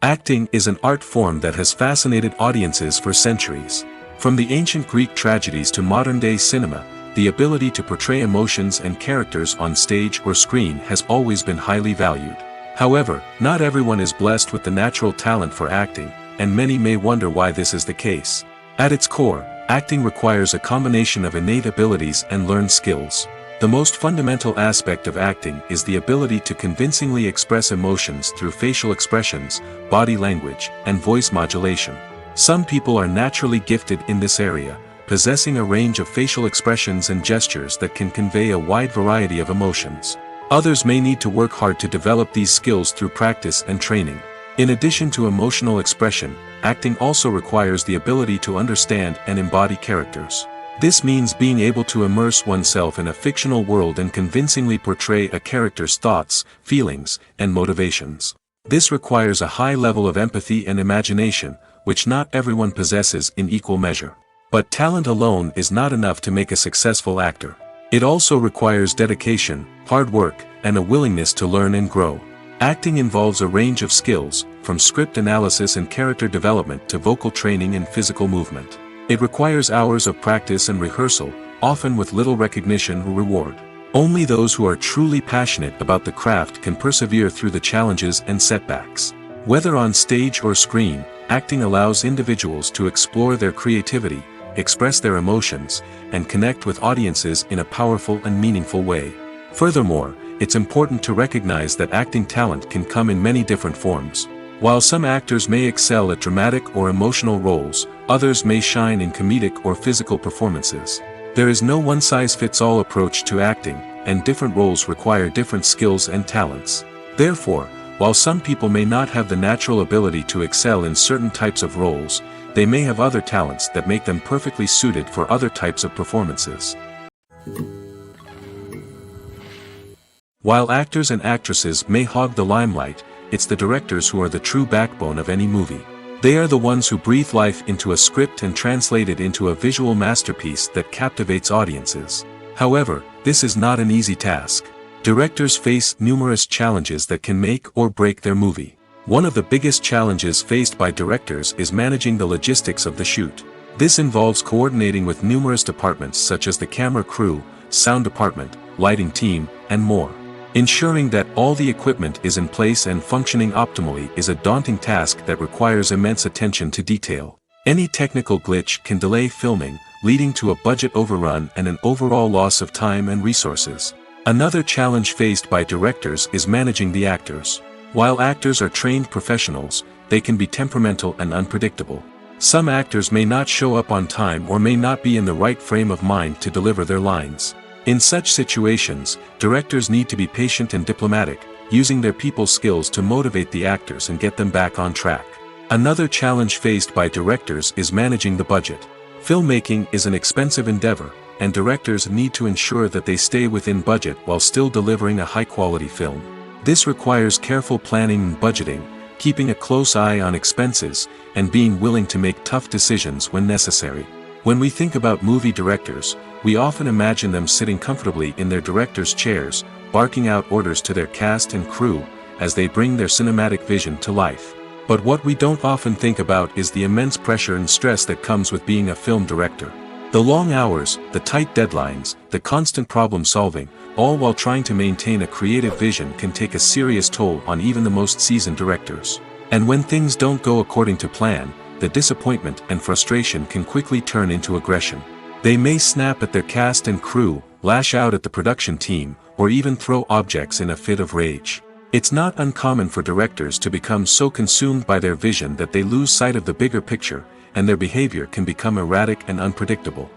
[SPEAKER 1] Acting is an art form that has fascinated audiences for centuries. From the ancient Greek tragedies to modern-day cinema, the ability to portray emotions and characters on stage or screen has always been highly valued. However, not everyone is blessed with the natural talent for acting, and many may wonder why this is the case. At its core, acting requires a combination of innate abilities and learned skills. The most fundamental aspect of acting is the ability to convincingly express emotions through facial expressions, body language, and voice modulation. Some people are naturally gifted in this area, possessing a range of facial expressions and gestures that can convey a wide variety of emotions. Others may need to work hard to develop these skills through practice and training. In addition to emotional expression, acting also requires the ability to understand and embody characters. This means being able to immerse oneself in a fictional world and convincingly portray a character's thoughts, feelings, and motivations. This requires a high level of empathy and imagination, which not everyone possesses in equal measure. But talent alone is not enough to make a successful actor. It also requires dedication, hard work, and a willingness to learn and grow. Acting involves a range of skills, from script analysis and character development to vocal training and physical movement. It requires hours of practice and rehearsal, often with little recognition or reward. Only those who are truly passionate about the craft can persevere through the challenges and setbacks. Whether on stage or screen, acting allows individuals to explore their creativity, express their emotions, and connect with audiences in a powerful and meaningful way. Furthermore, it's important to recognize that acting talent can come in many different forms. While some actors may excel at dramatic or emotional roles, others may shine in comedic or physical performances. There is no one-size-fits-all approach to acting, and different roles require different skills and talents. Therefore, while some people may not have the natural ability to excel in certain types of roles, they may have other talents that make them perfectly suited for other types of performances. While actors and actresses may hog the limelight, it's the directors who are the true backbone of any movie. They are the ones who breathe life into a script and translate it into a visual masterpiece that captivates audiences. However, this is not an easy task. Directors face numerous challenges that can make or break their movie. One of the biggest challenges faced by directors is managing the logistics of the shoot. This involves coordinating with numerous departments such as the camera crew, sound department, lighting team, and more. Ensuring that all the equipment is in place and functioning optimally is a daunting task that requires immense attention to detail. Any technical glitch can delay filming, leading to a budget overrun and an overall loss of time and resources. Another challenge faced by directors is managing the actors. While actors are trained professionals, they can be temperamental and unpredictable. Some actors may not show up on time or may not be in the right frame of mind to deliver their lines. In such situations, directors need to be patient and diplomatic, using their people skills to motivate the actors and get them back on track. Another challenge faced by directors is managing the budget. Filmmaking is an expensive endeavor, and directors need to ensure that they stay within budget while still delivering a high-quality film. This requires careful planning and budgeting, keeping a close eye on expenses, and being willing to make tough decisions when necessary. When we think about movie directors, we often imagine them sitting comfortably in their director's chairs, barking out orders to their cast and crew, as they bring their cinematic vision to life. But what we don't often think about is the immense pressure and stress that comes with being a film director. The long hours, the tight deadlines, the constant problem solving, all while trying to maintain a creative vision can take a serious toll on even the most seasoned directors. And when things don't go according to plan, the disappointment and frustration can quickly turn into aggression. They may snap at their cast and crew, lash out at the production team, or even throw objects in a fit of rage. It's not uncommon for directors to become so consumed by their vision that they lose sight of the bigger picture, and their behavior can become erratic and unpredictable.